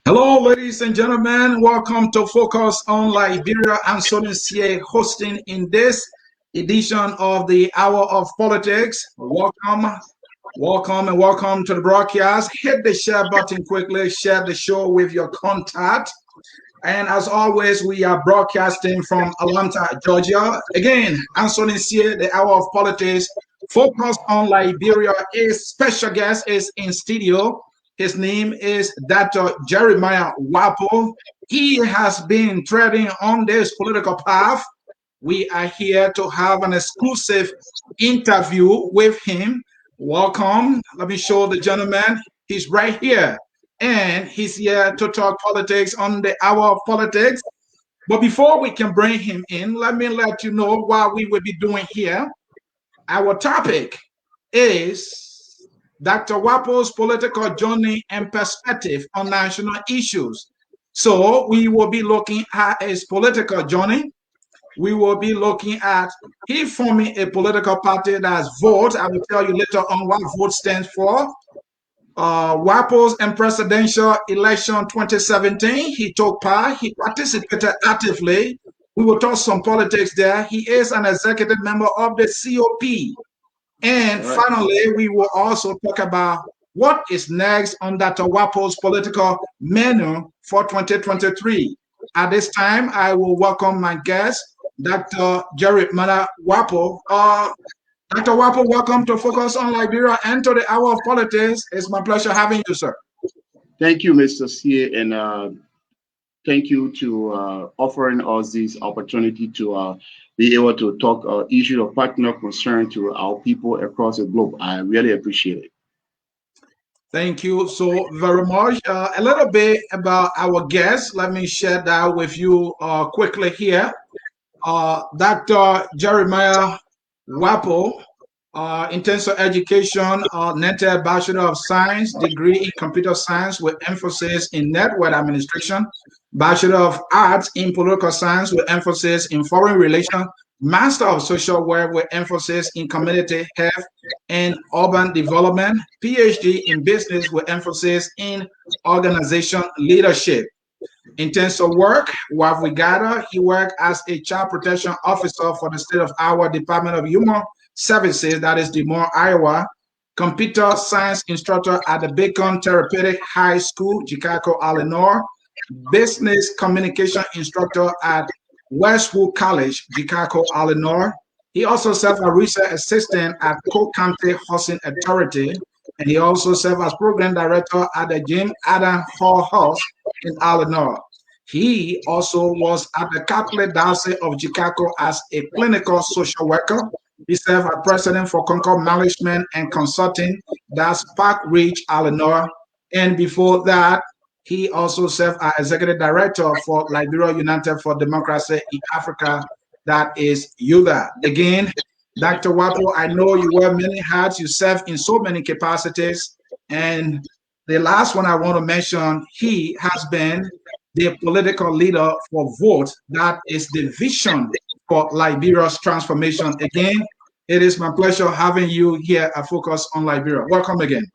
Hello, ladies and gentlemen. Welcome to Focus on Liberia. I'm Sonia hosting in this edition of the Hour of Politics. Welcome, and welcome to the broadcast. Hit the share button quickly. Share the show with your contact. And as always, we are broadcasting from Atlanta, Georgia. Again, I'm Sonia, the Hour of Politics. Focus on Liberia. A special guest is in studio. His name is Dr. Jeremiah Whapoe. He has been treading on this political path. We are here to have an exclusive interview with him. Welcome. Let me show the gentleman. He's right here. And he's here to talk politics on the Hour of Politics. But before we can bring him in, let me let you know what we will be doing here. Our topic is Dr. Whapoe's political journey and perspective on national issues. So we will be looking at his political journey. We will be looking at he forming a political party that's VOTE. I will tell you later on what VOTE stands for. Whapoe's in presidential election 2017. He took part. He participated actively. We will talk some politics there. He is an executive member of the COP. And finally, we will also talk about what is next on Dr. Whapoe's political menu for 2023. At this time, I will welcome my guest, Dr. Jeremiah Whapoe. Dr. Whapoe, welcome to Focus on Liberia and to the Hour of Politics. It's my pleasure having you, sir. Thank you, Mr. C. And thank you to offering us this opportunity to be able to talk issues of partner concern to our people across the globe. I really appreciate it. Thank you so very much. A little bit about our guest. Let me share that with you quickly here. Dr. Jeremiah Whapoe, intensive education, netted Bachelor of Science, degree in Computer Science with emphasis in Network Administration, Bachelor of Arts in Political Science with emphasis in Foreign Relations, Master of Social Work with emphasis in Community Health and Urban Development, PhD in Business with emphasis in Organization Leadership. In terms of work, what we gather, he worked as a child protection officer for the state of Iowa Department of Human Services, that is Des Moines, Iowa, computer science instructor at the Bacon Therapeutic High School, Chicago, Illinois, business communication instructor at Westwood College, Chicago, Illinois. He also served as research assistant at Cook County Housing Authority, and he also served as program director at the James Adam Hall House in Illinois. He also was at the Catholic Diocese of Chicago as a clinical social worker. He served as president for Concord Management and Consulting, that's Park Ridge, Illinois. And before that, he also served as executive director for Liberia United for Democracy in Africa, that is UDA. Again, Dr. Whapoe, I know you wear many hats, you serve in so many capacities. And the last one I want to mention, he has been the political leader for VOTE, that is the vision for Liberia's transformation. Again, it is my pleasure having you here at Focus on Liberia. Welcome again.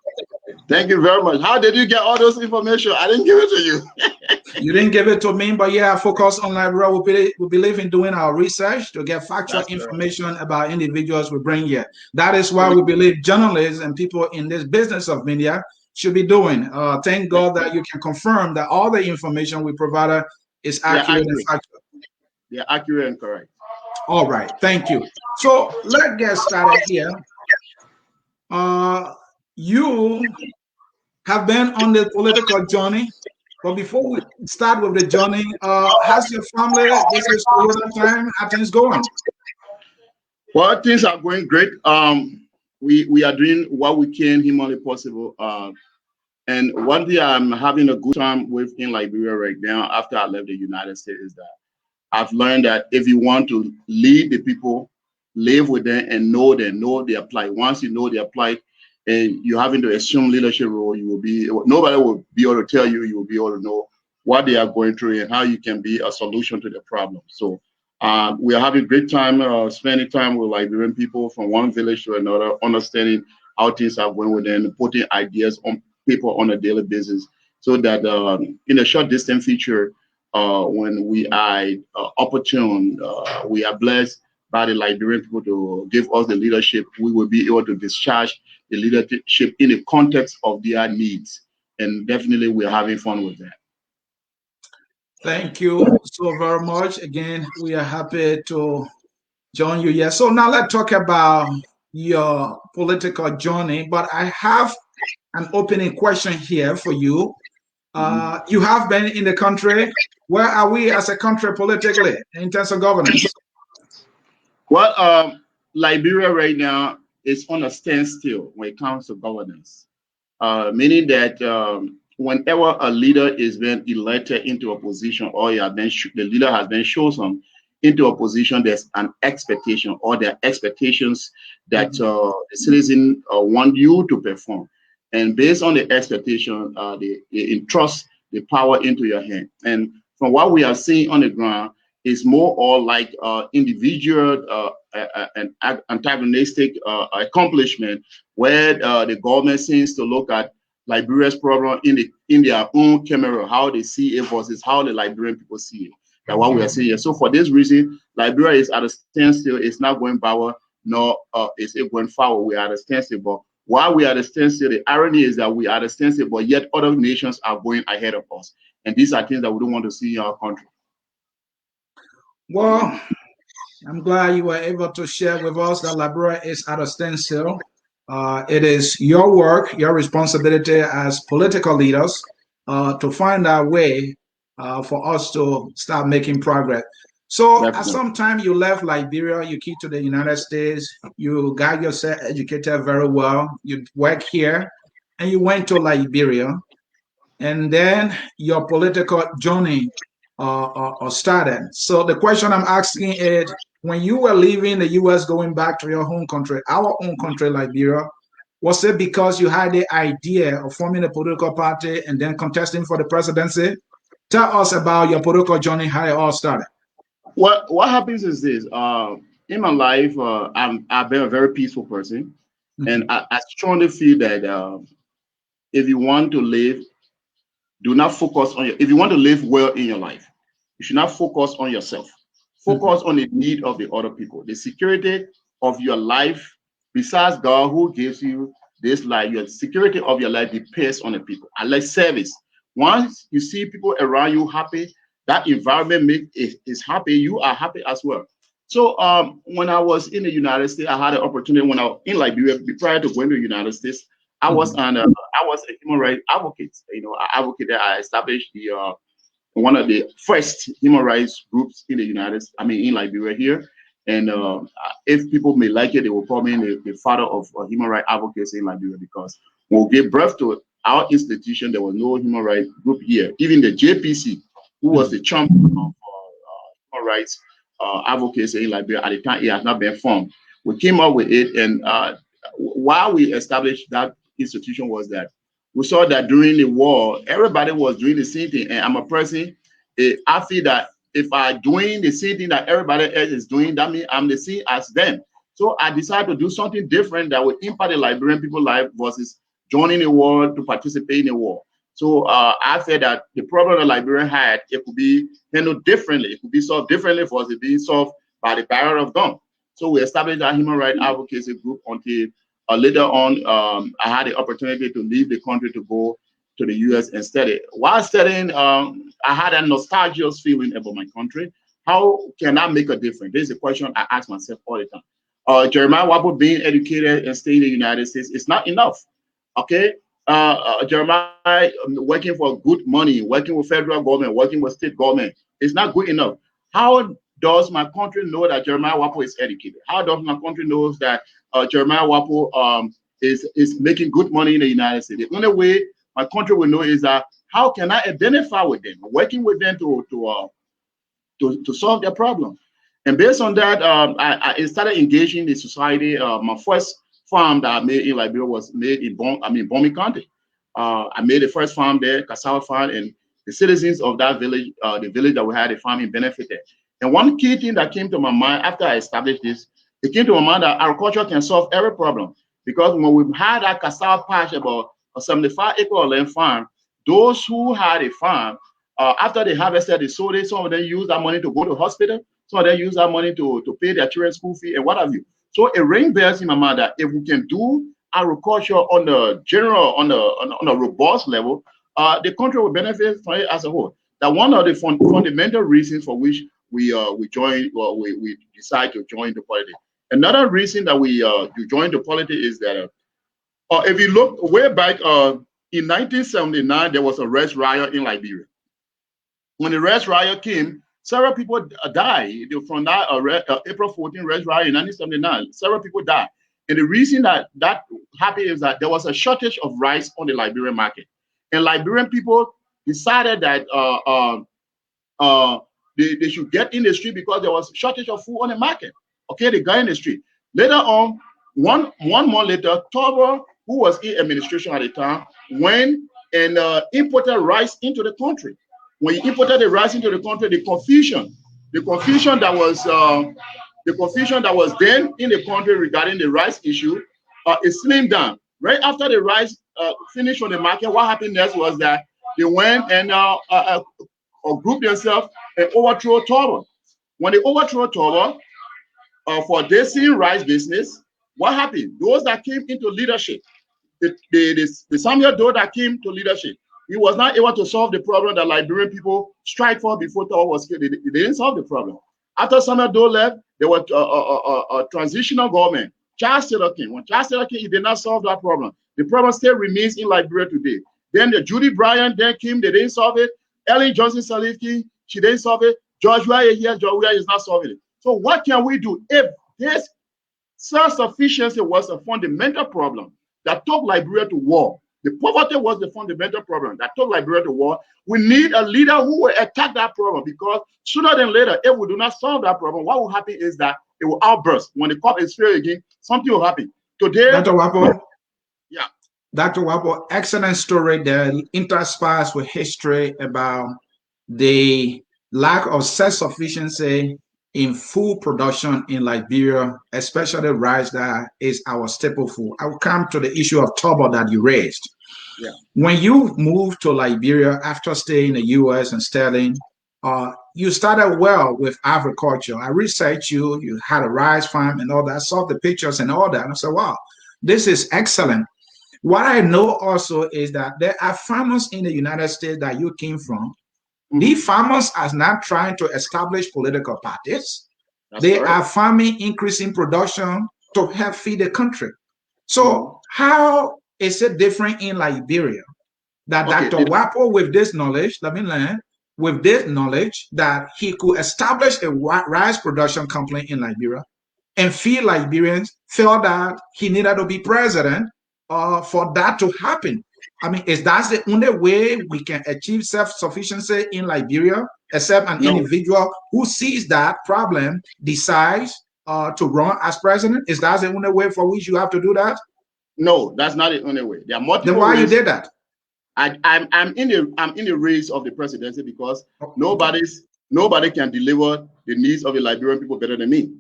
Thank you very much. How did you get all those information? I didn't give it to you. You didn't give it to me, but yeah, Focus on Liberia. We believe in doing our research to get factual information about individuals we bring here. That is why we believe journalists and people in this business of media should be doing. Thank God that you can confirm that all the information we provided is accurate and factual. Yeah, accurate and correct. All right, thank you. So let's get started here. You have been on the political journey, but before we start with the journey, how's your family? This is Corona time. How things going? Well, things are going great. We are doing what we can humanly possible. And one thing I'm having a good time with in Liberia right now, after I left the United States, is that I've learned that if you want to lead the people, live with them and know their plight. Once you know their plight and you're having to assume leadership role, nobody will be able to tell you, you will be able to know what they are going through and how you can be a solution to the problem. So we are having a great time spending time with Liberian people from one village to another, understanding how things are going with them, putting ideas on paper on a daily basis, so that in a short distant future, when we are opportune, we are blessed by the Liberian people to give us the leadership, we will be able to discharge the leadership in the context of their needs. And definitely we're having fun with that. Thank you so very much. Again, we are happy to join you here. So now let's talk about your political journey. But I have an opening question here for you. You have been in the country. Where are we as a country politically in terms of governance? Well, Liberia right now is on a standstill when it comes to governance, meaning that whenever a leader is being elected into a position, or the leader has been chosen into a position, there's an expectation, or there are expectations that the citizen want you to perform. And based on the expectation, they entrust the power into your hand. And from what we are seeing on the ground, is more or like individual and antagonistic accomplishment, where the government seems to look at Liberia's problem in their own camera, how they see it versus how the Liberian people see it. That's what we are seeing here. So for this reason, Liberia is at a standstill. It's not going backward, nor is it going forward. We are at a standstill. But while we are at a standstill, the irony is that we are at a standstill, but yet other nations are going ahead of us. And these are things that we don't want to see in our country. Well, I'm glad you were able to share with us that Liberia is at a standstill. It is your work, your responsibility as political leaders to find our way for us to start making progress. So Definitely. at some time you left Liberia, you came to the United States, you got yourself educated very well, you work here, and you went to Liberia. And then your political journey started. So the question I'm asking is, when you were leaving the U.S., going back to your home country, our own country, Liberia, was it because you had the idea of forming a political party and then contesting for the presidency? Tell us about your political journey, how it all started. What happens is this. In my life, I've been a very peaceful person, and I strongly feel that if you want to live, do not focus on if you want to live well in your life, you should not focus on yourself. Focus on the need of the other people. The security of your life, besides God who gives you this life, your security of your life depends on the people. I like service. Once you see people around you happy, that environment is happy, you are happy as well. So when I was in the United States, I had an opportunity when I was in Liberia, prior to going to the United States, I was a human rights advocate. You know, I advocated. I established the one of the first human rights groups in the in Liberia here. And if people may like it, they will call me the father of human rights advocacy in Liberia, because when we gave birth to our institution, there was no human rights group here. Even the JPC, who was the champion of human rights advocacy in Liberia at the time, it has not been formed. We came up with it, and while we established that institution, was that we saw that during the war, everybody was doing the same thing. And I'm a person, I feel that if I'm doing the same thing that everybody else is doing, that means I'm the same as them. So I decided to do something different that would impact the Liberian people's life versus joining the war to participate in the war. So I said that the problem the Liberia had, it could be handled differently. It could be solved differently for us to be solved by the barrier of gun. So we established that human rights advocacy group until later on, I had the opportunity to leave the country to go to the US and study. While studying, I had a nostalgic feeling about my country. How can I make a difference? This is a question I ask myself all the time. Jeremiah Whapoe being educated and staying in the United States is not enough. Okay, Jeremiah working for good money, working with federal government, working with state government, is not good enough. How does my country know that Jeremiah Whapoe is educated? How does my country know that Jeremiah Whapoe is making good money in the United States? The only way my country will know is that how can I identify with them, working with them to solve their problem. And based on that, I started engaging the society. My first farm that I made in Liberia was made in Bomi County. I made the first farm there, cassava farm, and the citizens of that village, the village that we had a farming, benefited. And one key thing that came to my mind after I established this, it came to my mind that agriculture can solve every problem. Because when we had that cassava patch, about a 75-acre land farm, those who had a farm, after they harvested, they sold it. Some of them used that money to go to hospital. Some of them use that money to pay their children's school fee and what have you. So it ring bells in my mind that if we can do agriculture on the general, on a robust level, the country will benefit from it as a whole. That one of the fundamental reasons for which we join, or we decide to join the politics. Another reason that you join the politics is that if you look way back in 1979, there was a race riot in Liberia. When the race riot came, several people died from that April 14 race riot in 1979. Several people died. And the reason that happened is that there was a shortage of rice on the Liberian market. And Liberian people decided that they should get in the street because there was a shortage of food on the market. Okay, they got in the street. Later on, one month later, Tobo, who was in administration at the time, went and imported rice into the country. When he imported the rice into the country, the confusion that was then in the country regarding the rice issue is slimmed down. Right after the rice finished on the market, what happened next was that they went and grouped themselves and overthrew Tobo. When they overthrew Tobo for this rice business, what happened? Those that came into leadership, the Samuel Doe that came to leadership, he was not able to solve the problem that Liberian people strike for before Tobo was killed. They didn't solve the problem. After Samuel Doe left, there was a transitional government. Charles Taylor came. When Charles Taylor came, he did not solve that problem. The problem still remains in Liberia today. Then the Judy Bryant then came, they didn't solve it. Ellen Johnson Sirleaf came, she didn't solve it. George Weah here, George Weah is not solving it. So what can we do if this self-sufficiency was a fundamental problem that took Liberia to war? The poverty was the fundamental problem that took Liberia to war. We need a leader who will attack that problem, because sooner than later, if we do not solve that problem, what will happen is that it will outburst. When the cup is filled again, something will happen. Today, Dr. Whapoe, yeah. Dr. Whapoe, excellent story there, interspersed with history about the lack of self-sufficiency in food production in Liberia, especially rice, that is our staple food. I will come to the issue of Tobo that you raised. Yeah. When you moved to Liberia after staying in the US and studying, you started well with agriculture. I researched you, you had a rice farm and all that. I saw the pictures and all that. And I said, wow, this is excellent. What I know also is that there are farmers in the United States that you came from. These farmers are not trying to establish political parties. They are farming, increasing production to help feed the country. So how is it different in Liberia that Dr. Whapoe, with this knowledge, let me learn, with this knowledge that he could establish a rice production company in Liberia and feed Liberians, felt that he needed to be president for that to happen? I mean, is that the only way we can achieve self-sufficiency in Liberia, except an individual who sees that problem, decides to run as president? Is that the only way for which you have to do that? No, that's not the only way. There are multiple Then why ways. you did that? I'm in the race of the presidency because nobody can deliver the needs of the Liberian people better than me.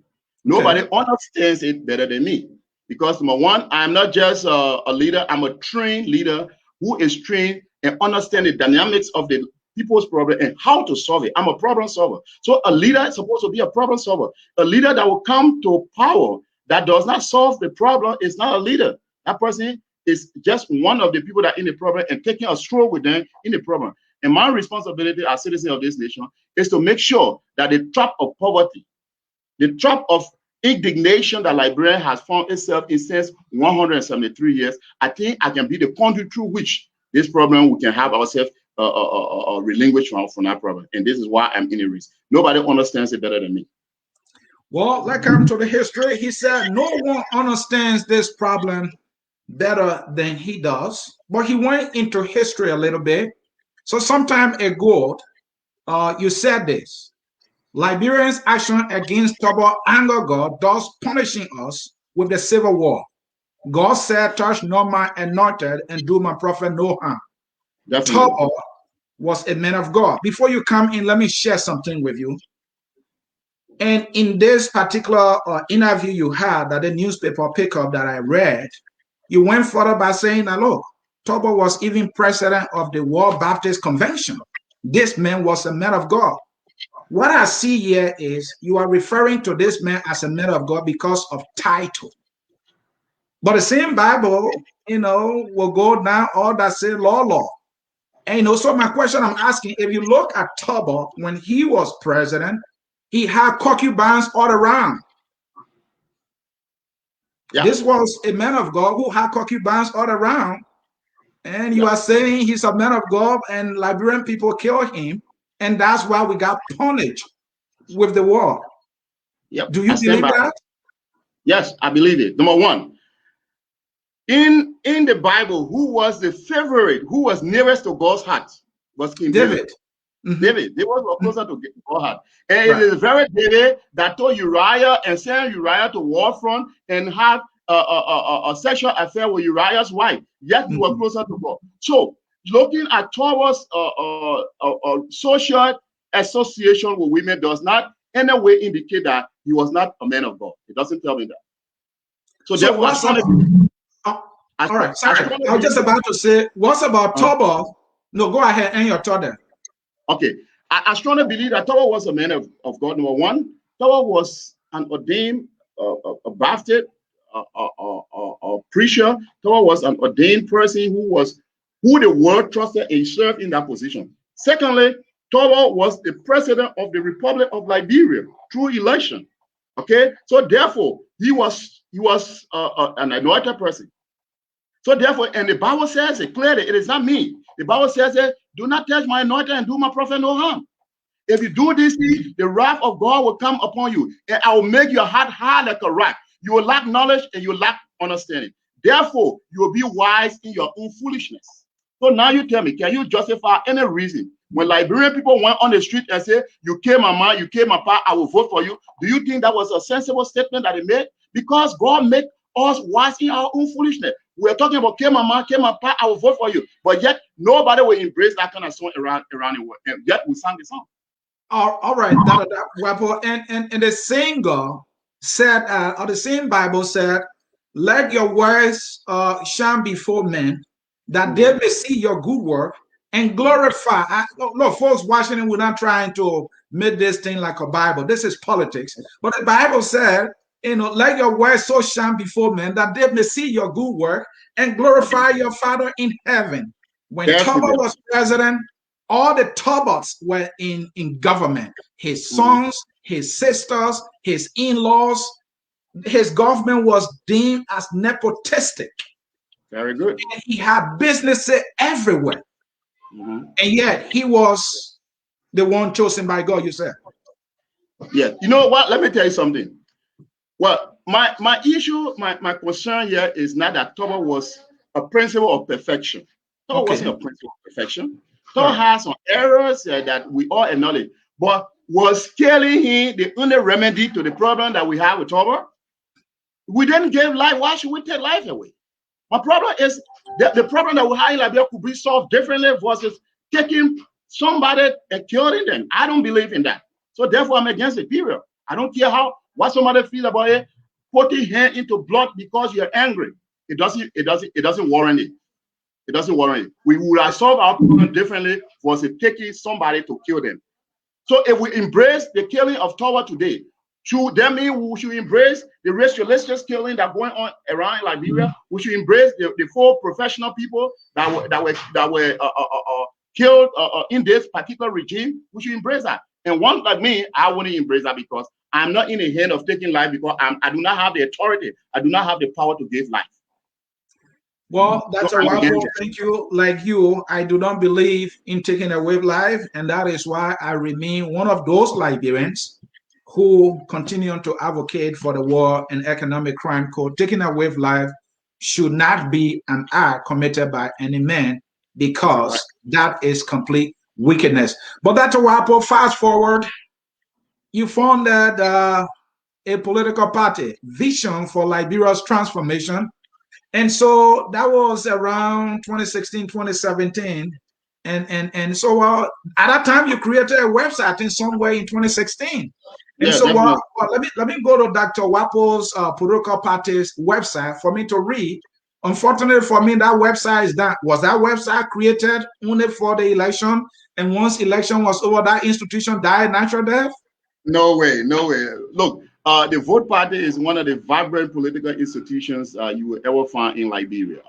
Nobody understands it better than me. Because number one, I'm not just a leader, I'm a trained leader who is trained and understand the dynamics of the people's problem and how to solve it. I'm a problem solver. So a leader is supposed to be a problem solver. A leader that will come to power that does not solve the problem is not a leader. That person is just one of the people that are in the problem and taking a stroll with them in the problem. And my responsibility as citizen of this nation is to make sure that the trap of poverty, the trap of indignation that Liberia has found itself in since 173 years, I think I can be the conduit through which this problem we can have ourselves relinquished from that problem. And this is why I'm in a race. Nobody understands it better than me. Well, let's come to the history. He said no one understands this problem better than he does, but he went into history a little bit. So some time ago, you said this: Liberians' action against Tobo anger God, thus punishing us with the civil war. God said, touch not my anointed and do my prophet no harm. Tobo was a man of God. Before you come in, let me share something with you. And in this particular interview you had that the newspaper picked up that I read, you went further by saying, look, Tobo was even president of the World Baptist Convention. This man was a man of God. What I see here is you are referring to this man as a man of God because of title. But the same Bible, will go down all that say law. And so my question I'm asking, if you look at Tobo, when he was president, he had concubines all around. Yeah. This was a man of God who had concubines all around. And you are saying he's a man of God and Liberian people killed him. And that's why we got punished with the war. Yep. Do you believe that? Yes, I believe it. Number one, in the Bible, who was the favorite, who was nearest to God's heart? Was King David. David, they were closer to God's heart. And it is very David that told Uriah and sent Uriah to war front and have a sexual affair with Uriah's wife. Yet you were closer to God. So looking at Tobo's social association with women does not in a way indicate that he was not a man of God. It doesn't tell me that. So therefore, all right, sorry. I was just about to say, what's about Tobo? No, go ahead and your thought there. Okay. I strongly believe that Tobo was a man of God. Number one, Tobo was an ordained a Baptist preacher. Tobo was an ordained person who the world trusted and served in that position. Secondly, Tobo was the president of the Republic of Liberia through election. Okay, so therefore he was an anointed person. So therefore, and the Bible says it clearly, it is not me. The Bible says that do not touch my anointed and do my prophet no harm. If you do this thing, the wrath of God will come upon you, and I will make your heart hard like a rock. You will lack knowledge and you will lack understanding. Therefore, you will be wise in your own foolishness. So now you tell me, can you justify any reason when Liberian people went on the street and said, you killed my mom, you killed my pa, I will vote for you? Do you think that was a sensible statement that they made? Because God made us wise in our own foolishness. We're talking about kill my mom, kill my pa, I will vote for you. But yet nobody will embrace that kind of song around the world. And yet we sang the song. All right, Whapoe, and the singer said, or the same Bible said, let your words shine before men, that they may see your good work and glorify. Look, folks watching it, we're not trying to make this thing like a Bible. This is politics. But the Bible said, let your words so shine before men that they may see your good work and glorify your Father in heaven. When Tobo was president, all the Tobos were in government. His sons, his sisters, his in-laws, his government was deemed as nepotistic. Very good. And he had businesses everywhere. And yet he was the one chosen by God, you said. Yeah. You know what? Let me tell you something. Well, my issue, my concern here is not that Tobo was a principle of perfection. Tobo wasn't a principle of perfection. Tobo has some errors that we all acknowledge. But was killing him the only remedy to the problem that we have with Tobo? We didn't give life. Why should we take life away? My problem is the problem that we have in Liberia could be solved differently versus taking somebody and killing them. I don't believe in that. So therefore, I'm against it, period. I don't care what somebody feels about it. Putting hand into blood because you're angry. It doesn't warrant it. It doesn't warrant it. We would have solved our problem differently versus taking somebody to kill them. So if we embrace the killing of Tobo today, should that mean we should embrace the racialist killing that going on around Liberia? We should embrace the 4 professional people that were killed in this particular regime. We should embrace that. And one like me, I wouldn't embrace that because I'm not in the hand of taking life because I do not have the authority. I do not have the power to give life. Well, that's a Whapoe. Thank you. Like you, I do not believe in taking away life, and that is why I remain one of those Liberians who continue to advocate for the War and Economic Crime Code. Taking away life should not be an act committed by any man because that is complete wickedness. But that's a Whapoe. Fast forward, you founded a political party, Vision for Liberia's Transformation. And so that was around 2016, 2017. And so at that time, you created a website in somewhere in 2016. And so let me go to Dr. Whapoe's political party's website for me to read Unfortunately for me, that website is that. Was that website created only for the election? And once election was over, that institution died natural death? No way, no way. Look, the Vote Party is one of the vibrant political institutions you will ever find in Liberia.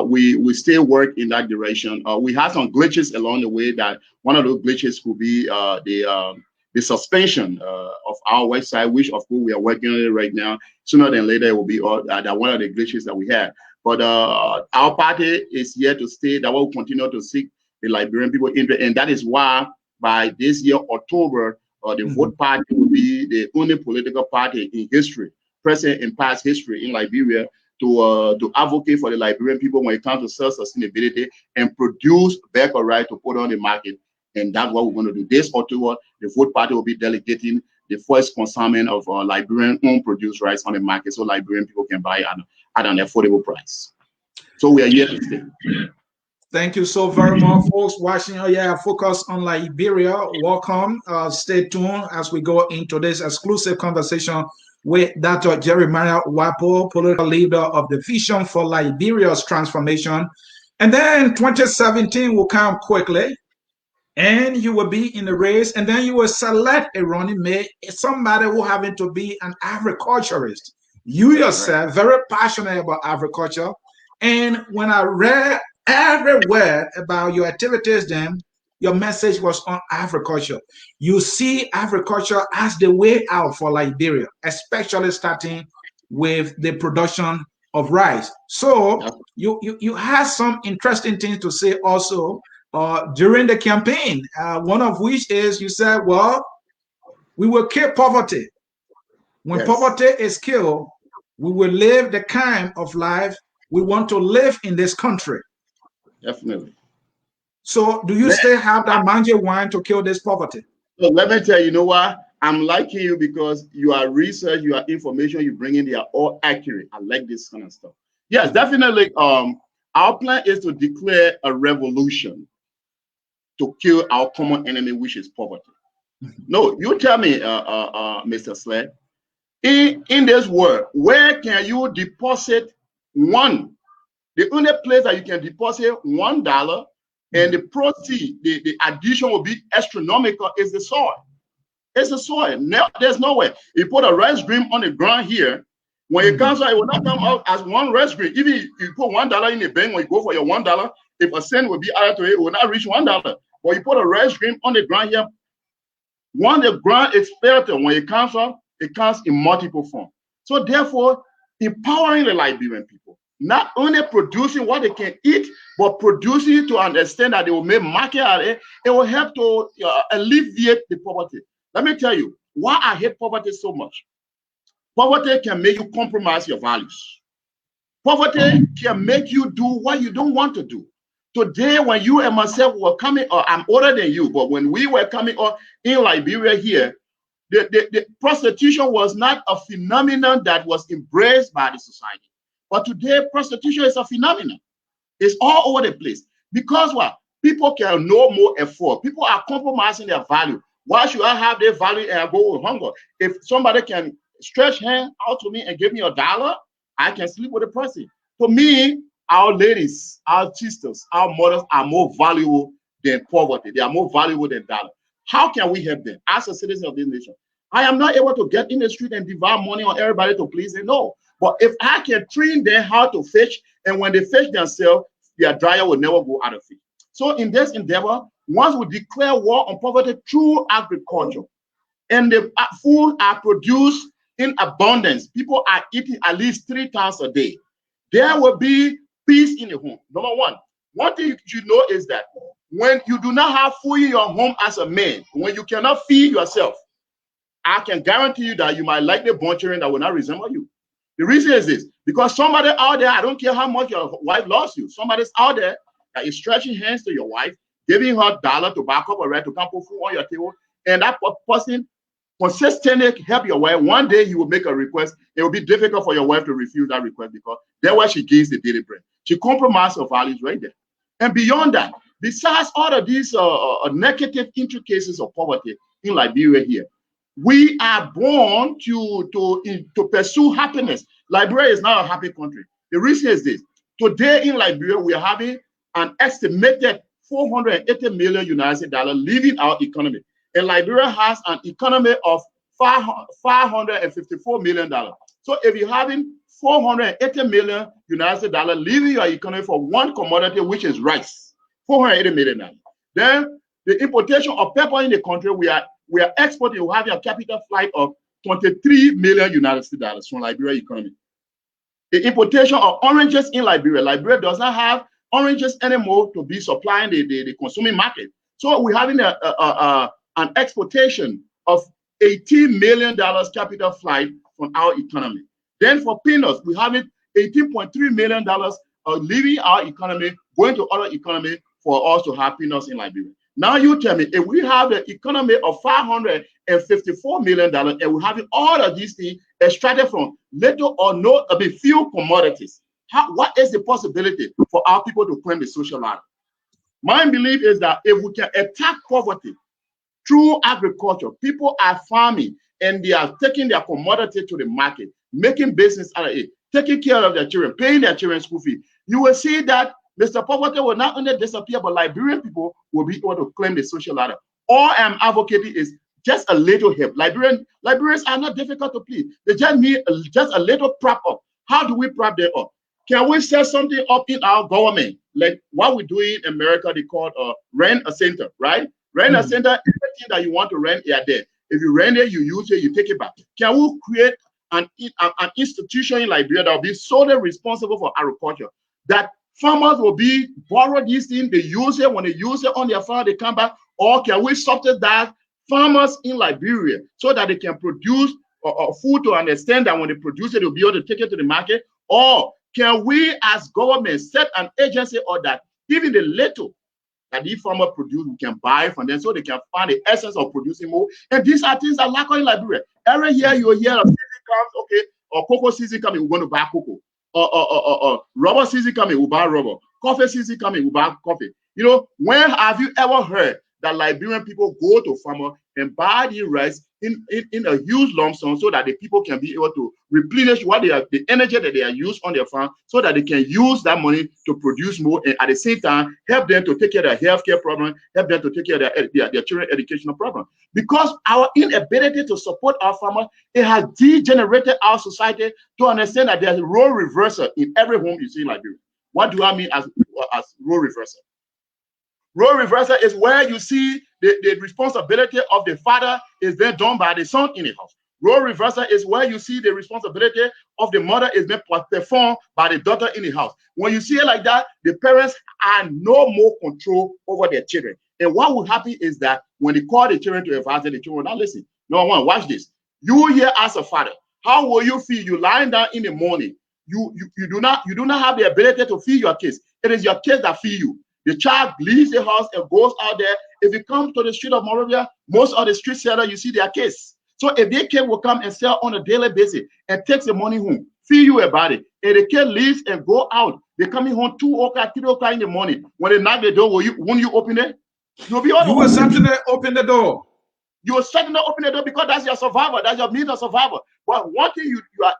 We still work in that direction. We had some glitches along the way. That one of those glitches could be the suspension of our website, which of course we are working on it right now. Sooner than later, it will be that one of the glitches that we had. But our party is here to stay. That will continue to seek the Liberian people interest, and that is why by this year October, the Vote Party will be the only political party in history, present in past history in Liberia, to advocate for the Liberian people when it comes to self-sustainability and produce vehicle right to put on the market. And that's what we're going to do. This October, the Vote Party will be delegating the first consignment of Liberian owned produced rice on the market so Liberian people can buy at an affordable price. So we are here to stay. Thank you so very much, folks watching. Oh yeah, focus on Liberia. Welcome. Stay tuned as we go into this exclusive conversation with Dr. Jeremiah Whapoe, political leader of the Vision for Liberia's Transformation. And then 2017 will come quickly, and you will be in the race, and then you will select a running mate, somebody who happen to be an agriculturist. You yourself, very passionate about agriculture. And when I read every word about your activities, then your message was on agriculture. You see agriculture as the way out for Liberia, especially starting with the production of rice. So you had some interesting things to say also during the campaign. One of which is you said, well, we will kill poverty. When poverty is killed, we will live the kind of life we want to live in this country. Definitely. So do you still have that manja wine to kill this poverty? So let me tell you, you know what? I'm liking you because your research, your information you bring in, they are all accurate. I like this kind of stuff. Yes, definitely. Our plan is to declare a revolution to kill our common enemy, which is poverty. No, you tell me, Mr. Sled, in this world, where can you deposit one? The only place that you can deposit $1 and the proceed, the addition will be astronomical is the soil. It's the soil. Now, there's nowhere. You put a rice grain on the ground here, when it comes out, it will not come out as one rice grain. Even if you put $1 in the bank, when you go for your $1, if a cent will be added to it, it will not reach $1. But you put a rice grain on the ground here, when the ground is fertile, when it comes out, it comes in multiple forms. So therefore, empowering the Liberian people, not only producing what they can eat, but producing to understand that they will make market out of it, it will help to alleviate the poverty. Let me tell you why I hate poverty so much. Poverty can make you compromise your values. Poverty can make you do what you don't want to do. Today, when you and myself were coming, or I'm older than you, but when we were coming up in Liberia here, the prostitution was not a phenomenon that was embraced by the society. But today, prostitution is a phenomenon. It's all over the place. Because what? People can no more afford. People are compromising their value. Why should I have their value and I go with hunger? If somebody can stretch hand out to me and give me $1, I can sleep with a person. For me, our ladies, our sisters, our mothers are more valuable than poverty. They are more valuable than dollar. How can we help them as a citizen of this nation? I am not able to get in the street and devour money on everybody to please them. No. But if I can train them how to fish, and when they fish themselves, their dryer will never go out of fish. So in this endeavor, once we declare war on poverty through agriculture, and the food are produced in abundance, people are eating at least 3 times a day, there will be peace in the home. Number one thing you should know is that when you do not have food in your home as a man, when you cannot feed yourself, I can guarantee you that you might like the butchering that will not resemble you. The reason is this, because somebody out there, I don't care how much your wife loves you, somebody's out there that is stretching hands to your wife, giving her $1 to back up a right to come put food on your table, and that person consistently help your wife. One day he will make a request. It will be difficult for your wife to refuse that request because that's why she gives the daily bread. She compromises her values right there. And beyond that, besides all of these negative intricacies of poverty in Liberia here, we are born to pursue happiness. Liberia is not a happy country. The reason is this. Today in Liberia, we are having an estimated 480 million United Dollars leaving our economy. And Liberia has an economy of $554 million. So if you're having 480 million United Dollars leaving your economy for one commodity, which is rice, 480 million. Then the importation of pepper in the country, we are exporting, we're having a capital flight of 23 million United Dollars from Liberia economy. The importation of oranges in Liberia does not have oranges anymore to be supplying the consuming market. So we're having an exportation of $18 million capital flight from our economy. Then for peanuts, we have it $18.3 million leaving our economy, going to other economy for us to have peanuts in Liberia. Now you tell me, if we have the economy of $554 million and we have all of these things extracted from little or no, few commodities, what is the possibility for our people to climb the social ladder? My belief is that if we can attack poverty through agriculture, people are farming and they are taking their commodity to the market, making business out of it, taking care of their children, paying their children's school fee. You will see that Mr. Poverty will not only disappear, but Liberian people will be able to claim the social ladder. All I'm advocating is just a little help. Liberians are not difficult to please. They just need just a little prop up. How do we prop them up? Can we set something up in our government, like what we do in America? They call rent a center, right? Rent a center, everything that you want to rent, they are there. If you rent it, you use it, you take it back. Can we create an institution in Liberia that will be solely responsible for agriculture? That farmers will be borrow these things, they use it. When they use it on their farm, they come back. Or can we subsidize farmers in Liberia so that they can produce food to understand that when they produce it, they'll be able to take it to the market? Or can we as government set an agency or that even the little that these farmers produce, we can buy from them so they can find the essence of producing more? And these are things that lack in Liberia. Every year you hear of season comes, okay, or cocoa season coming, we're going to buy cocoa. Or rubber season coming, we'll buy rubber. Coffee season coming, we'll buy coffee. You know, when have you ever heard that Liberian people go to farmer and buy the rice in a huge lump sum so that the people can be able to replenish what they are, the energy that they are used on their farm, so that they can use that money to produce more and at the same time help them to take care of their healthcare problem, help them to take care of their children educational problem. Because our inability to support our farmers, it has degenerated our society to understand that there's a role reversal in every home you see in Liberia. What do I mean as role reversal? Role reversal is where you see the responsibility of the father is then done by the son in the house. Role reversal is where you see the responsibility of the mother is then performed by the daughter in the house. When you see it like that, the parents have no more control over their children. And what will happen is that when they call the children to advise them, the children will not listen. No one, watch this. You here as a father, how will you feel? You lying down in the morning. You do not have the ability to feed your kids. It is your kids that feed you. The child leaves the house and goes out there. If you come to the street of Monrovia, most of the street sellers, you see their kids. So if their kid will come and sell on a daily basis and takes the money home, feed you about it, and the kid leaves and go out, they're coming home 2 o'clock, 3 o'clock in the morning. When they knock the door, won't you open it? You'll be all you will certainly open the door. You will certainly open the door because that's your survival. That's your means of survival. But one thing you are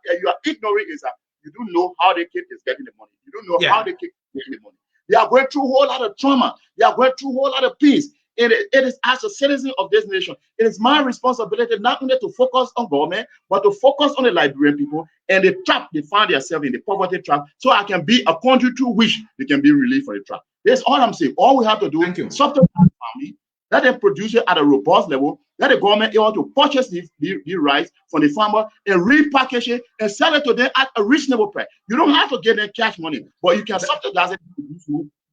ignoring is that you don't know how the kid is getting the money. You don't know how the kid is getting the money. They are going through a whole lot of trauma. They are going through a whole lot of peace. It is as a citizen of this nation, it is my responsibility not only to focus on government, but to focus on the Liberian people and the trap they find themselves in, the poverty trap, so I can be a country through which they can be relieved from the trap. That's all I'm saying. All we have to do is subsidize the family, let them produce it at a robust level, let the government able to purchase the rice from the farmer and repackage it and sell it to them at a reasonable price. You don't have to give them cash money, but you can subsidize it,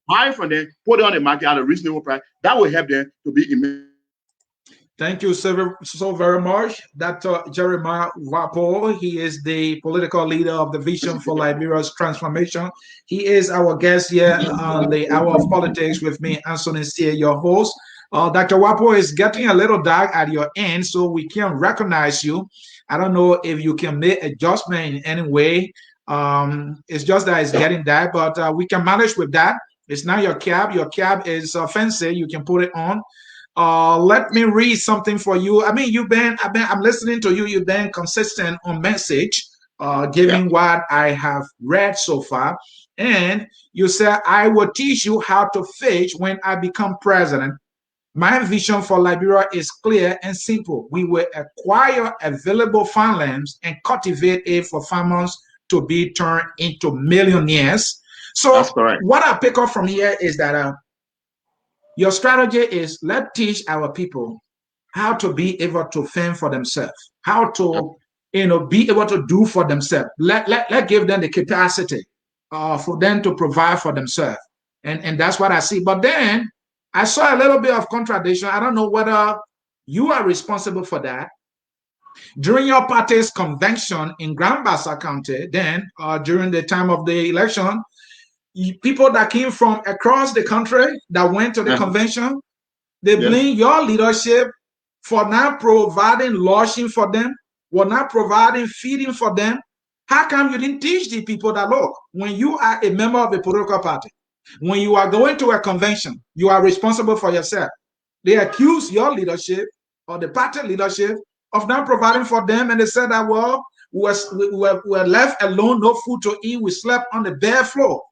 buy from them, put it on the market at a reasonable price. That will help them to be immense. Thank you so very much, Dr. Jeremiah Whapoe. He is the political leader of the Vision for Liberia's Transformation. He is our guest here on the Hour of Politics with me, Anthony Sear, your host. Dr. Whapoe, is getting a little dark at your end, so we can't recognize you. I don't know if you can make adjustment in any way. It's just that it's getting dark, but we can manage with that. It's not your cap. Your cap is fancy. You can put it on. Let me read something for you. I mean, I'm listening to you. You've been consistent on message. given what I have read so far. And you said, I will teach you how to fish when I become president. My vision for Liberia is clear and simple. We will acquire available farmlands and cultivate it for farmers to be turned into millionaires. So what I pick up from here is that your strategy is let's teach our people how to be able to fend for themselves, how to be able to do for themselves. Let give them the capacity for them to provide for themselves. And that's what I see. But then I saw a little bit of contradiction. I don't know whether you are responsible for that. During your party's convention in Grand Bassa County, then during the time of the election, people that came from across the country that went to the convention, they blame your leadership for not providing lodging for them, for not providing feeding for them. How come you didn't teach the people that, look, when you are a member of a political party, when you are going to a convention, you are responsible for yourself. They accuse your leadership or the party leadership of not providing for them, and they said that, well, we were left alone, no food to eat, we slept on the bare floor.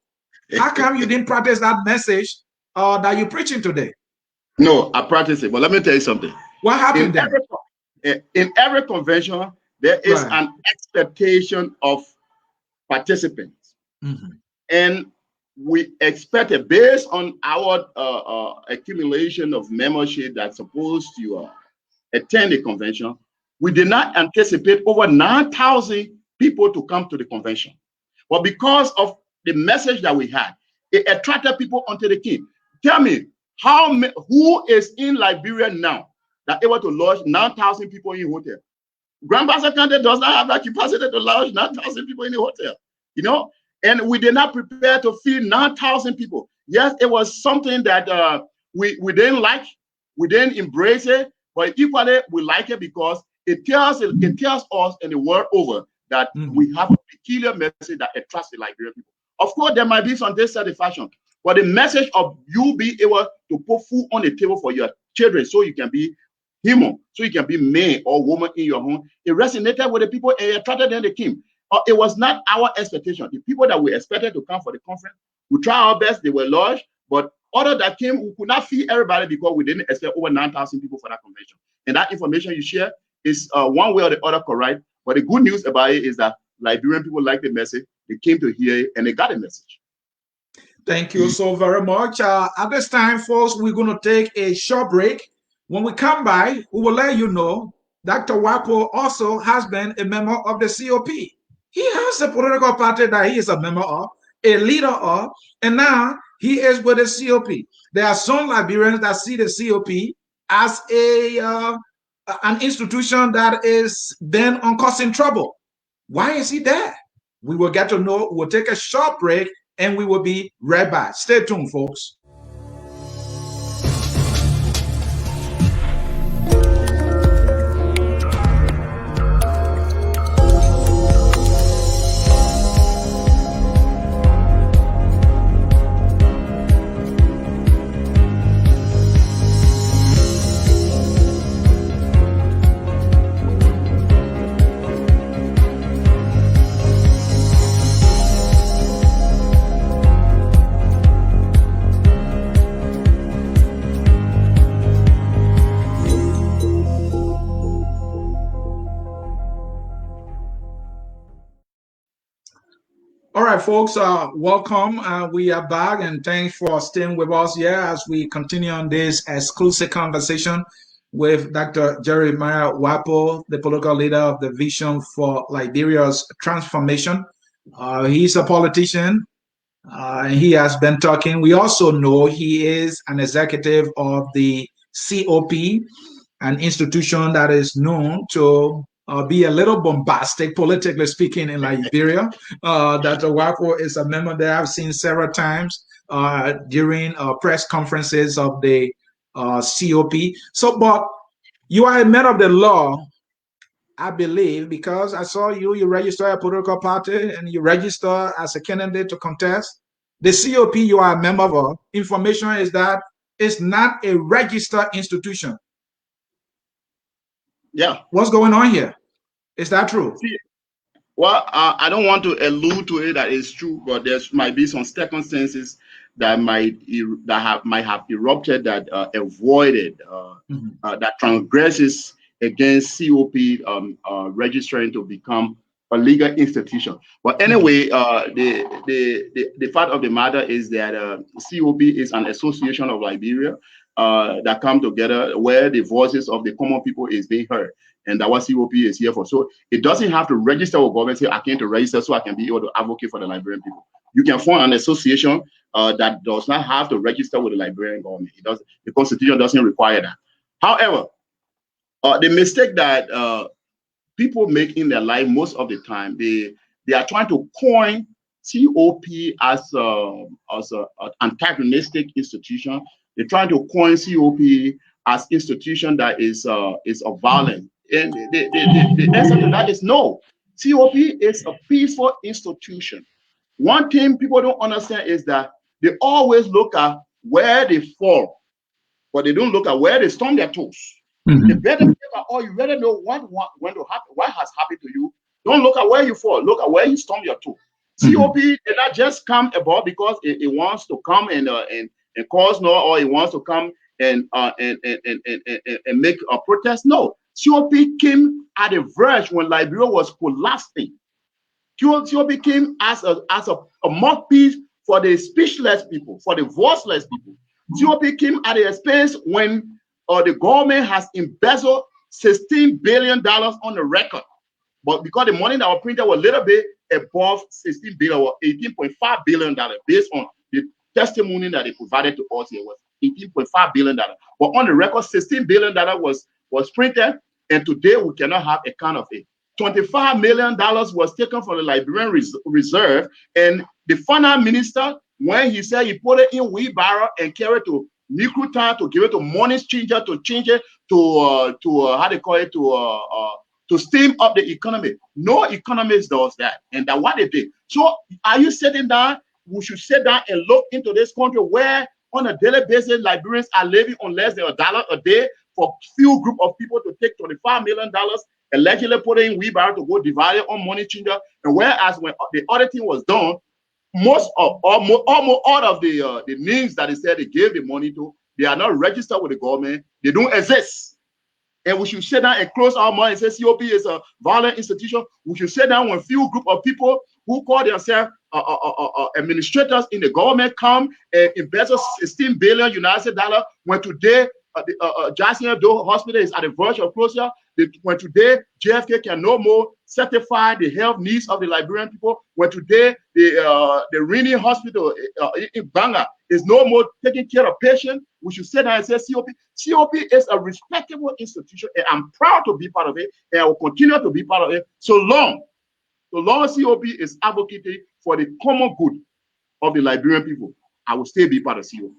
How come you didn't practice that message that you're preaching today? No, I practice it, but let me tell you something. What happened in every convention, there is an expectation of participants. And we expect it based on our accumulation of membership that's supposed to attend the convention. We did not anticipate over 9,000 people to come to the convention. But because of the message that we had, it attracted people onto the king. Tell me, who is in Liberia now that able to lodge 9,000 people in a hotel? Grand Bassa County does not have that capacity to lodge 9,000 people in a hotel, you know? And we did not prepare to feed 9,000 people. Yes, it was something that we didn't like, we didn't embrace it, but equally we like it because it tells us in the world over that we have a peculiar message that attracts the Liberian people. Of course, there might be some dissatisfaction, but the message of you being able to put food on the table for your children so you can be human, so you can be man or woman in your home, it resonated with the people and attracted them to the king. It was not our expectation. The people that we expected to come for the conference, we tried our best, they were large, but other that came, we could not feed everybody because we didn't expect over 9,000 people for that convention. And that information you share is one way or the other correct. But the good news about it is that Liberian people like the message, they came to hear it, and they got a message. Thank you so very much. At this time, folks, we're going to take a short break. When we come back, we will let you know Dr. Whapoe also has been a member of the COP. He has a political party that he is a member of, a leader of, and now he is with the COP. There are some Liberians that see the COP as an institution that is bent on causing trouble. Why is he there? We will get to know. We'll take a short break and we will be right back. Stay tuned, folks. All right, folks, welcome. We are back, and thanks for staying with us here as we continue on this exclusive conversation with Dr. Jeremiah Whapoe, the political leader of the Vision for Liberia's Transformation. He's a politician. He has been talking. We also know he is an executive of the COP, an institution that is known to be a little bombastic, politically speaking, in Liberia. Dr. Whapoe is a member that I've seen several times during press conferences of the COP. So, but you are a man of the law, I believe, because I saw you register a political party and you register as a candidate to contest. The COP you are a member of, information is that it's not a registered institution. Yeah. What's going on here? Is that true? Well, I don't want to allude to it that it's true, but there might be some circumstances that might have erupted that avoided that transgresses against COP registering to become a legal institution. But anyway, the fact of the matter is that COP is an association of Liberia that come together where the voices of the common people is being heard. And that's what COP is here for. So it doesn't have to register with government, say, I came to register so I can be able to advocate for the Liberian people. You can form an association that does not have to register with the Liberian government. It does. The Constitution doesn't require that. However, the mistake that people make in their life most of the time, they are trying to coin COP as an antagonistic institution. They're trying to coin COP as institution that is of violence. And the answer to that is no. COP is a peaceful institution. One thing people don't understand is that they always look at where they fall, but they don't look at where they stomp their toes. The better you better know what when to happen, what has happened to you. Don't look at where you fall, look at where you stomp your toe. COP did not just come about because it wants to come and cause no, or it wants to come and make a protest. No, COP came at a verge when Liberia was collapsing. COP came as a mouthpiece for the speechless people, for the voiceless people. COP came at a space when the government has embezzled $16 billion on the record. But because the money that was printed was a little bit above 16 billion or $18.5 billion based on the testimony that they provided to us, it was $18.5 billion. But on the record, $16 billion was printed, and today we cannot have a kind of it. $25 million was taken from the Liberian Reserve, and the finance minister, when he said he put it in wheelbarrow and carried to Nikru Town to give it to money changer to change it to how they call it to steam up the economy. No economist does that, and that's what they did. So are you sitting down? We should sit down and look into this country where on a daily basis Liberians are living on less than $1 a day for few group of people to take $25 million allegedly put it in wheelbarrow to go divide it on money changer, and whereas when the auditing was done, almost all of the names that they said they gave the money to, they are not registered with the government. They don't exist. And we should sit down and close our mouth and say COP is a violent institution. We should sit down when few group of people who call themselves administrators in the government come and invest $16 billion United States dollars when today Jackson Hospital is at the verge of closure. When today JFK can no more certify the health needs of the Liberian people. When today the Riot Hospital in Banga is no more taking care of patients, we should sit down and say COP. COP is a respectable institution, and I'm proud to be part of it, and I will continue to be part of it so long COP is advocating for the common good of the Liberian people. I will still be part of COP.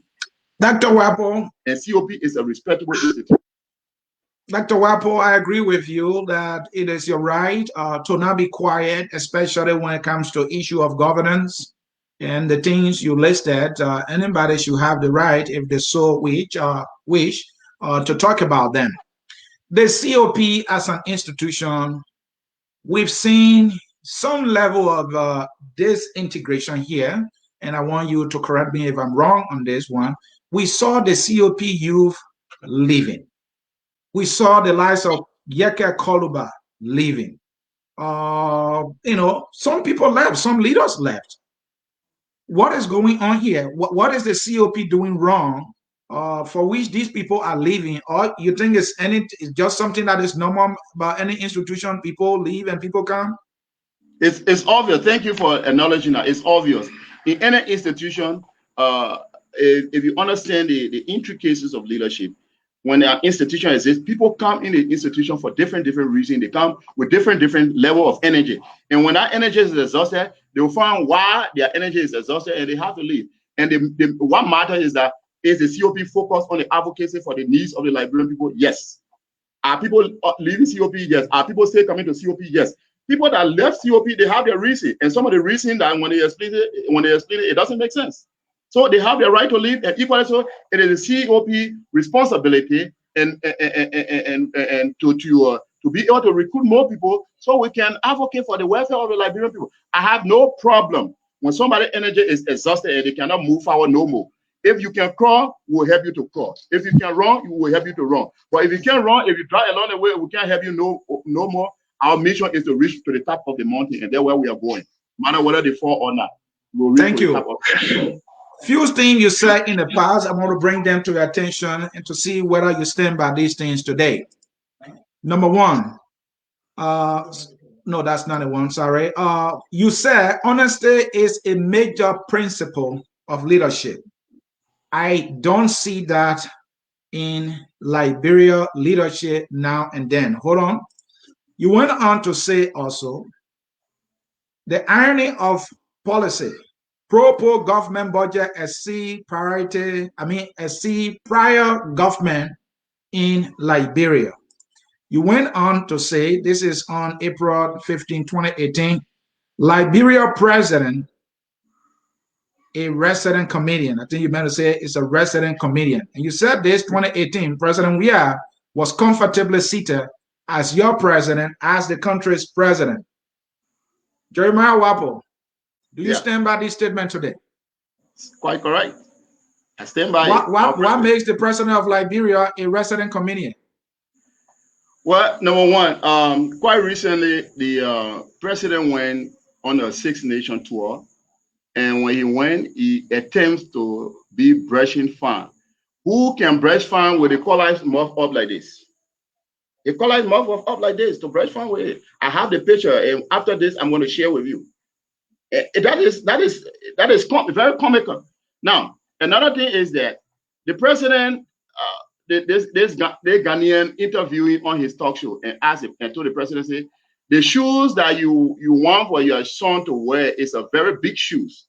Dr. Whapoe. And COP is a respectable institution. Dr. Whapoe, I agree with you that it is your right to not be quiet, especially when it comes to issue of governance and the things you listed. Anybody should have the right, if they so wish, to talk about them. The COP as an institution, we've seen some level of disintegration here, and I want you to correct me if I'm wrong on this one. We saw the COP youth leaving. We saw the likes of Yeke Koluba leaving. Some people left, some leaders left. What is going on here? What is the COP doing wrong for which these people are leaving? Or you think it's just something that is normal about any institution? People leave and people come? It's obvious. Thank you for acknowledging that. It's obvious. In any institution, if you understand the intricacies of leadership, when an institution exists, people come in the institution for different reasons. They come with different level of energy. And when that energy is exhausted, they will find why their energy is exhausted and they have to leave. And what matters is that is the COP focused on the advocacy for the needs of the Liberian people? Yes. Are people leaving COP? Yes. Are people still coming to COP? Yes. People that left COP, they have their reason. And some of the reason that when they explain it, it doesn't make sense. So they have the right to leave, and equally so, it is the COP responsibility and to to be able to recruit more people so we can advocate for the welfare of the Liberian people. I have no problem when somebody's energy is exhausted and they cannot move forward no more. If you can crawl, we will help you to crawl. If you can run, we will help you to run. But if you can't run, if you drive along the way, we can't help you no more. Our mission is to reach to the top of the mountain, and that's where we are going. No matter whether they fall or not, we'll reach Thank to the you. top of the mountain. Few things you said in the past, I want to bring them to your attention and to see whether you stand by these things today. Number one, no, that's not the one, sorry. You said honesty is a major principle of leadership. I don't see that in Liberia leadership now and then. Hold on. You went on to say also the irony of policy. Pro government budget exceed prior government in Liberia. You went on to say, this is on April 15, 2018, Liberia president, a resident comedian. I think you meant to say it's a resident comedian. And you said this 2018, President Weah was comfortably seated as your president, as the country's president. Jeremiah Whapoe, do you stand by this statement today? Quite correct. I stand by what makes the president of Liberia a resident comedian? Well, number one, quite recently, the president went on a Six Nation tour. And when he went, he attempts to be brushing fan. Who can brush fan with a collar muff up like this? A collar muff up like this to brush fan with it. I have the picture, and after this, I'm going to share with you. That is very comical. Now, another thing is that the president, this Ghanaian interviewing on his talk show and asked him and told the president, say, the shoes that you want for your son to wear is a very big shoes.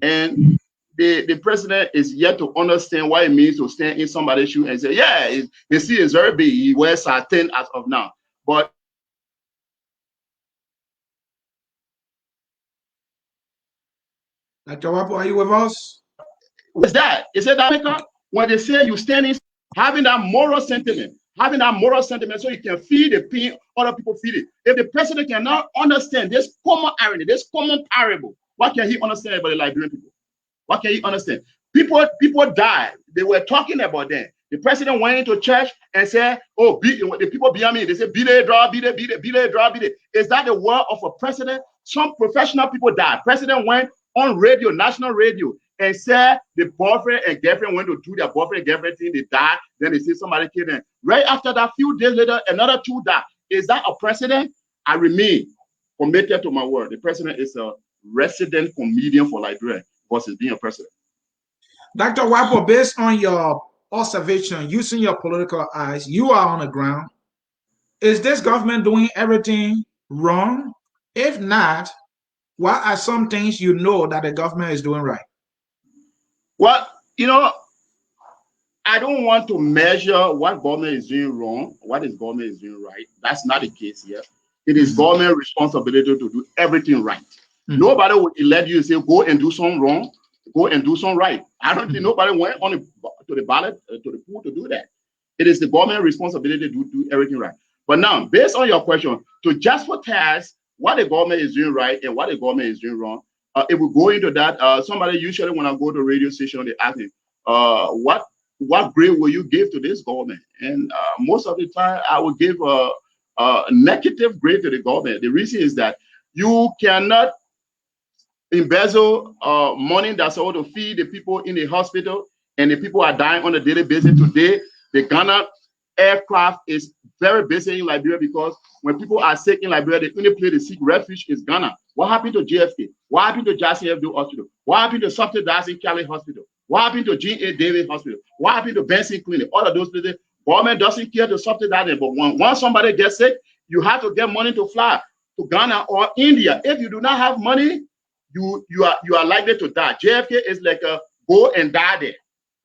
And the president is yet to understand what it means to stand in somebody's shoe and say, yeah, his shoe is very big. He wears size 10 as of now. But Dr. Whapoe, are you with us? What's that? Is it that when they say you standing, having that moral sentiment, so you can feel the pain other people feel it. If the president cannot understand this common irony, this common parable, what can he understand about the Liberian people? What can he understand? People died. They were talking about them. The president went into church and said, oh, the people behind me, they say, beat it, draw, beat it, beat it, beat it, draw, beat it. Is that the word of a president? Some professional people died. President went on radio, national radio, and said the boyfriend and girlfriend went to do their boyfriend and girlfriend thing, they died. Then they say somebody killed them. Right after that, few days later, another two died. Is that a president? I remain committed to my word. The president is a resident comedian for Liberia versus being a president. Dr. Whapoe, based on your observation, using your political eyes, you are on the ground. Is this government doing everything wrong? If not, what are some things you know that the government is doing right? Well, I don't want to measure what government is doing wrong, what is government is doing right. That's not the case here. It is government responsibility to do everything right. Nobody would elect you and say, go and do something wrong, go and do something right. I don't think nobody went to the ballot, to the pool to do that. It is the government responsibility to do everything right. But now, based on your question, to just for task what the government is doing right and what the government is doing wrong, if we go into that, somebody usually when I go to a radio station, they ask me, what grade will you give to this government? And most of the time, I will give a negative grade to the government. The reason is that you cannot embezzle money that's all to feed the people in the hospital, and the people are dying on a daily basis. Today, the Ghana aircraft is very busy in Liberia because when people are sick in Liberia, the only place they seek refuge is Ghana. What happened to JFK? What happened to Jackson F. Hospital? What happened to subsidizing Cali Hospital? What happened to G.A. Davis Hospital? What happened to Benson Clinic? All of those places, government doesn't care to subsidize them. But once somebody gets sick, you have to get money to fly to Ghana or India. If you do not have money, you are likely to die. JFK is like a go and die there.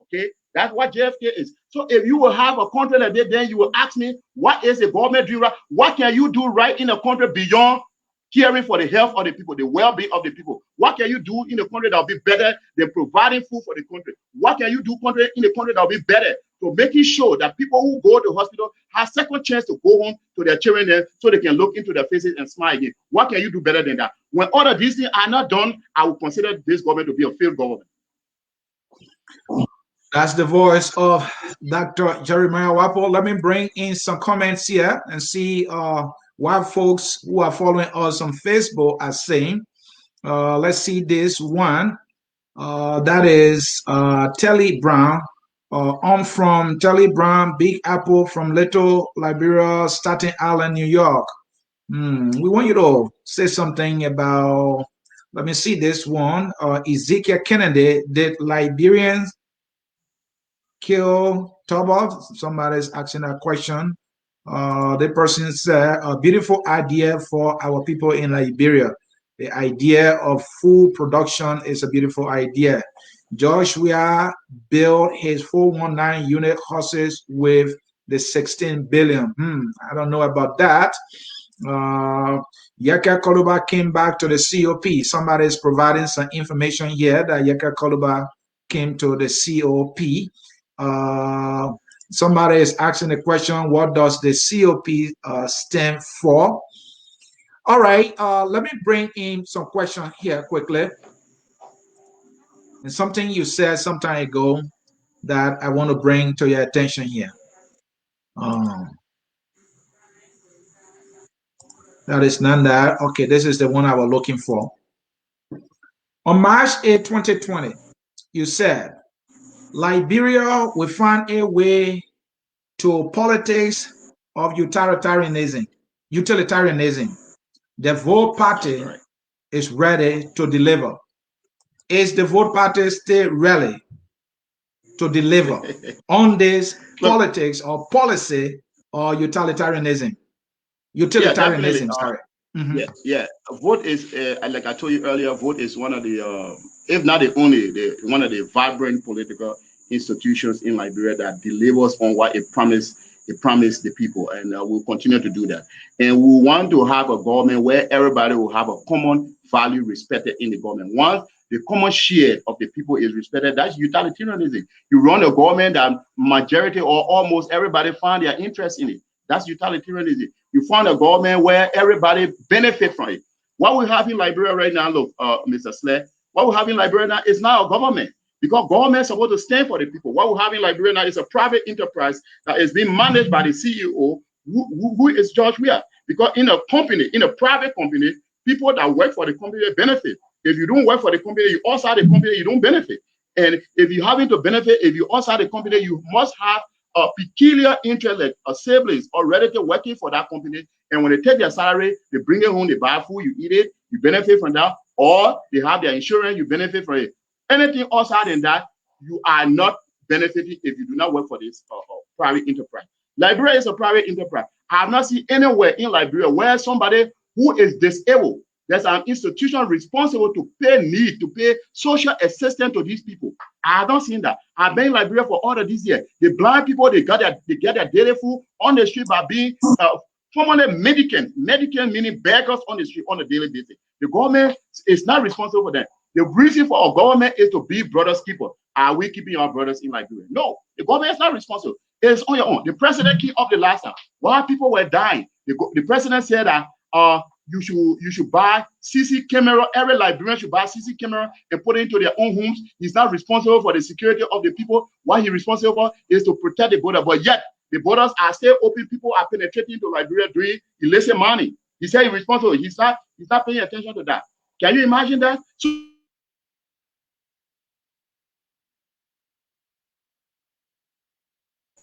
Okay, that's what JFK is. So if you will have a country like that, then you will ask me, what is the government doing right? What can you do right in a country beyond caring for the health of the people, the well-being of the people. What can you do in a country that will be better than providing food for the country? What can you do in a country that will be better to making sure that people who go to the hospital have second chance to go home to their children there so they can look into their faces and smile again? What can you do better than that? When all of these things are not done, I will consider this government to be a failed government. That's the voice of Dr. Jeremiah Whapoe. Let me bring in some comments here and see what folks who are following us on Facebook are saying. Let's see this one. That is Telly Brown. I'm from Telly Brown, Big Apple from Little Liberia, Staten Island, New York. We want you to say something about, let me see this one. Ezekiel Kennedy, did Liberians kill Tobot? Somebody's asking that question. The person said, a beautiful idea for our people in Liberia. The idea of food production is a beautiful idea. Joshua built his 419 unit horses with the 16 billion. I don't know about that. Yaka Koluba came back to the COP. Somebody is providing some information here that Yaka Koluba came to the COP. Somebody is asking the question, what does the COP stand for? All right, let me bring in some questions here quickly. And something you said some time ago that I want to bring to your attention here. That is not that. Okay, this is the one I was looking for. On March 8, 2020, you said, Liberia will find a way to politics of utilitarianism. The Vote Party is ready to deliver. Is the Vote Party still ready to deliver on this politics or policy or utilitarianism? Utilitarianism, sorry. Yeah. Vote is, like I told you earlier, Vote is one of the, if not the only, one of the vibrant political institutions in Liberia that delivers on what it promised the people, and we'll continue to do that. And we want to have a government where everybody will have a common value respected in the government. Once the common share of the people is respected, that's utilitarianism. You run a government that majority or almost everybody find their interest in it. That's utilitarianism. You find a government where everybody benefit from it. What we have in Liberia right now, look, Mr. Sled, what we have in Liberia now is not a government, because government is supposed to stand for the people. What we have in Liberia now is a private enterprise that is being managed by the CEO, who is George Weah. Because in a company, in a private company, people that work for the company, they benefit. If you don't work for the company, you outside the company, you don't benefit. And if you having to benefit, if you outside the company, you must have a peculiar interest, like a siblings or relative working for that company. And when they take their salary, they bring it home, they buy food, you eat it, you benefit from that, or they have their insurance, you benefit from it. Anything outside than that, you are not benefiting if you do not work for this private enterprise. Liberia is a private enterprise. I have not seen anywhere in Liberia where somebody who is disabled, there's an institution responsible to pay social assistance to these people. I have not seen that. I've been in Liberia for all of these years. The blind people, they get their daily food on the street by being formerly mendicants meaning beggars on the street on a daily basis. The government is not responsible for that. The reason for our government is to be brothers keeper. Are we keeping our brothers in Liberia? No, the government is not responsible. It's on your own. The president came up the last time while people were dying. The president said that you should buy CC camera. Every Liberian should buy CC camera and put it into their own homes. He's not responsible for the security of the people. What he's responsible for is to protect the border. But yet the borders are still open. People are penetrating into Liberia doing illicit money. He said he's responsible. He's not paying attention to that. Can you imagine that? So,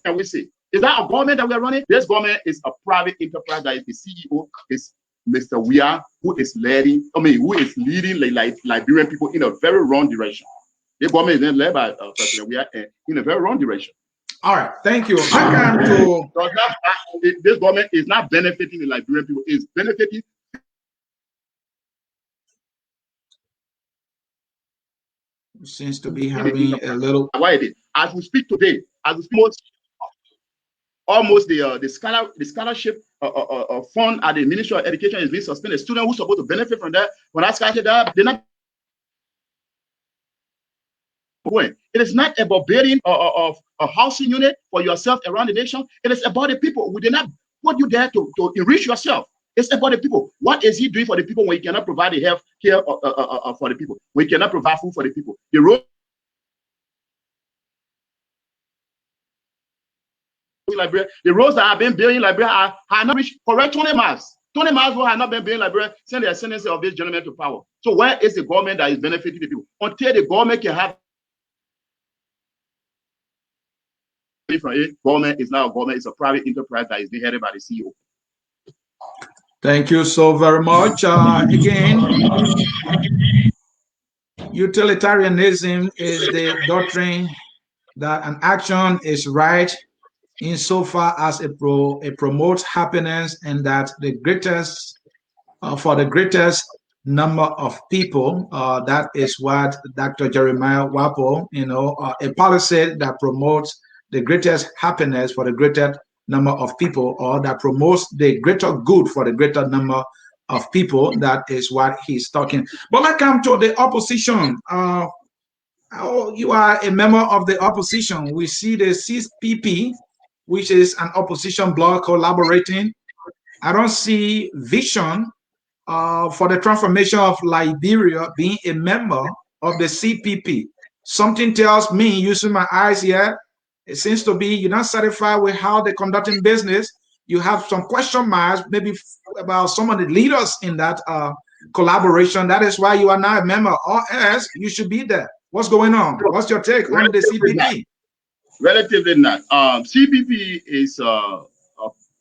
can we say, is that a government that we're running? This government is a private enterprise that is the CEO is Mr. Weah, who is leading Liberian people in a very wrong direction. The government is then led by President Weah in a very wrong direction. All right, thank you. This government is not benefiting the Liberian people, it's benefiting. Seems to be having a little. Why it is. As we speak today, as we speak, almost the scholarship fund at the Ministry of Education is being suspended. Students who are supposed to benefit from that, when that scholarship, they're not going. It is not about building a housing unit for yourself around the nation. It is about the people. We did not put you there to enrich yourself. It's about the people. What is he doing for the people when he cannot provide the health care for the people? When he cannot provide food for the people? The road Liberia, the roads that have been built in Liberia are not reached correct 20 miles. 20 miles have not been built in Liberia since the ascendancy of this gentleman to power. So where is the government that is benefiting the people? Until the government can have from it, government is now a government, it's a private enterprise that is being headed by the CEO. Thank you so very much. Again, utilitarianism is the doctrine that an action is right insofar as it promotes happiness, and that the greatest for the greatest number of people. That is what Dr. Jeremiah Whapoe, a policy that promotes the greatest happiness for the greater number of people, or that promotes the greater good for the greater number of people. That is what he's talking. But let's come to the opposition. You are a member of the opposition. We see the CPP, which is an opposition bloc collaborating. I don't see vision for the transformation of Liberia being a member of the CPP. Something tells me, using my eyes here, it seems to be you're not satisfied with how they're conducting business. You have some question marks, maybe about some of the leaders in that collaboration. That is why you are not a member, or else you should be there. What's going on? What's your take on the CPP? Relatively not. CPP is a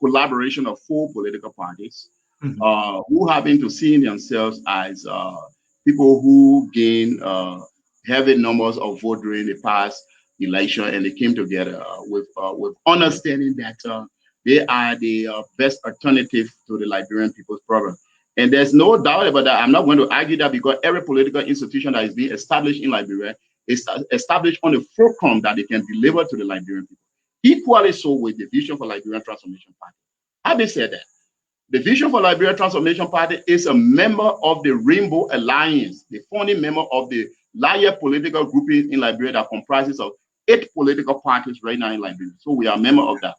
collaboration of 4 political parties who happen to see themselves as people who gain heavy numbers of votes during the past election, and they came together with understanding that they are the best alternative to the Liberian people's problem. And there's no doubt about that. I'm not going to argue that, because every political institution that is being established in Liberia is established on the fulcrum that they can deliver to the Liberian people. Equally so with the Vision for Liberian Transformation Party. Having said that, the Vision for Liberian Transformation Party is a member of the Rainbow Alliance, the founding member of the Riot political grouping in Liberia that comprises of 8 political parties right now in Liberia. So we are a member of that.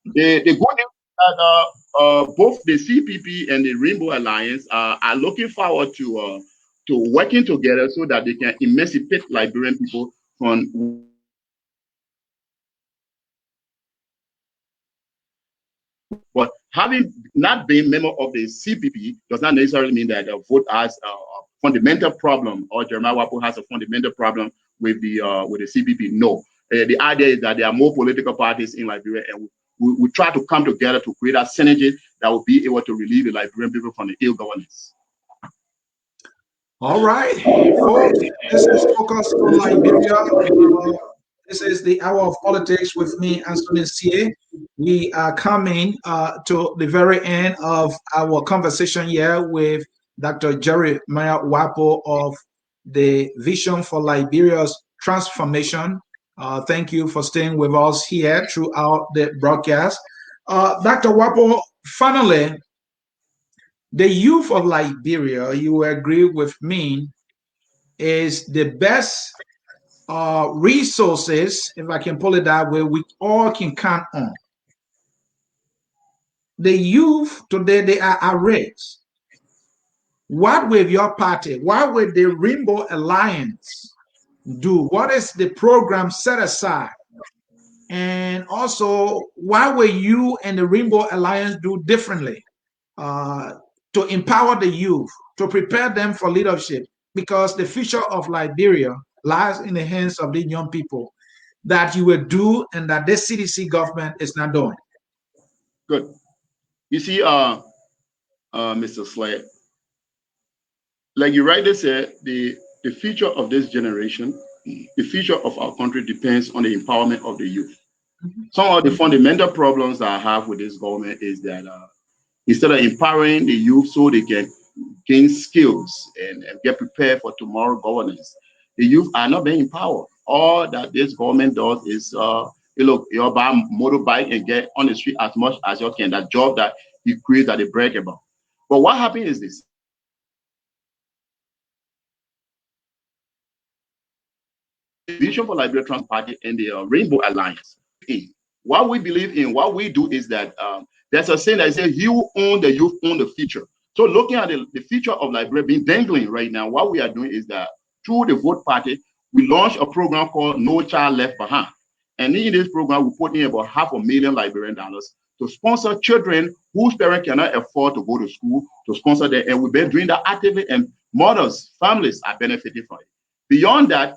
The good news is that both the CPP and the Rainbow Alliance are looking forward to working together so that they can emancipate Liberian people from but having not been member of the CPP does not necessarily mean that the vote has a fundamental problem, or Jeremiah Whapoe has a fundamental problem with the CPP. No, the idea is that there are more political parties in Liberia, and we try to come together to create a synergy that will be able to relieve the Liberian people from the ill governance. All right, folks, this is Focus on Liberia. This is the Hour of Politics with me, Anthony C. We are coming to the very end of our conversation here with Dr. Jeremiah Whapoe of the Vision for Liberia's Transformation. Thank you for staying with us here throughout the broadcast. Dr. Whapoe, finally, the youth of Liberia, you agree with me, is the best resources, if I can pull it that way, we all can count on. The youth today, they are outraged. What will your party, what will the Rainbow Alliance do? What is the program set aside? And also, what will you and the Rainbow Alliance do differently to empower the youth, to prepare them for leadership? Because the future of Liberia lies in the hands of these young people, that you will do and that this CDC government is not doing. Good. You see, Mr. Slade, like you rightly said, the future of this generation, the future of our country depends on the empowerment of the youth. Some of the fundamental problems that I have with this government is that instead of empowering the youth so they can gain skills and get prepared for tomorrow governance, the youth are not being empowered. All that this government does is Hey, look, you buy a motorbike and get on the street as much as you can. That job that you create, that they brag about. But what happened is this. Vision for Liberia Trans Party and the Rainbow Alliance. What we believe in, what we do is that there's a saying that says, "You own the youth, own the future." So looking at the future of Liberia being dangling right now, what we are doing is that through the Vote Party, we launched a program called No Child Left Behind. And in this program, we put in about $500,000 Liberian to sponsor children whose parents cannot afford to go to school, to sponsor them. And we've been doing that actively, and mothers, families are benefiting from it. Beyond that,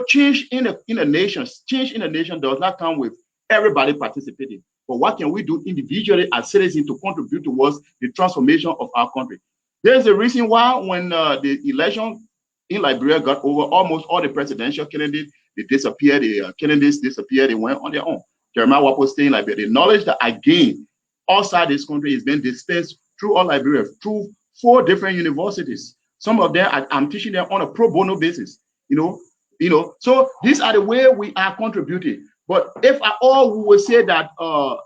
change in the nation does not come with everybody participating. But what can we do individually as citizens to contribute towards the transformation of our country? There's a reason why when the election in Liberia got over, almost all the presidential candidates, they disappeared, the candidates disappeared, they went on their own. Jeremiah Whapoe staying in Liberia. The knowledge that I gained outside this country is being dispensed through all Liberia, through 4 different universities. Some of them, I'm teaching them on a pro bono basis, So these are the way we are contributing. But if at all we will say that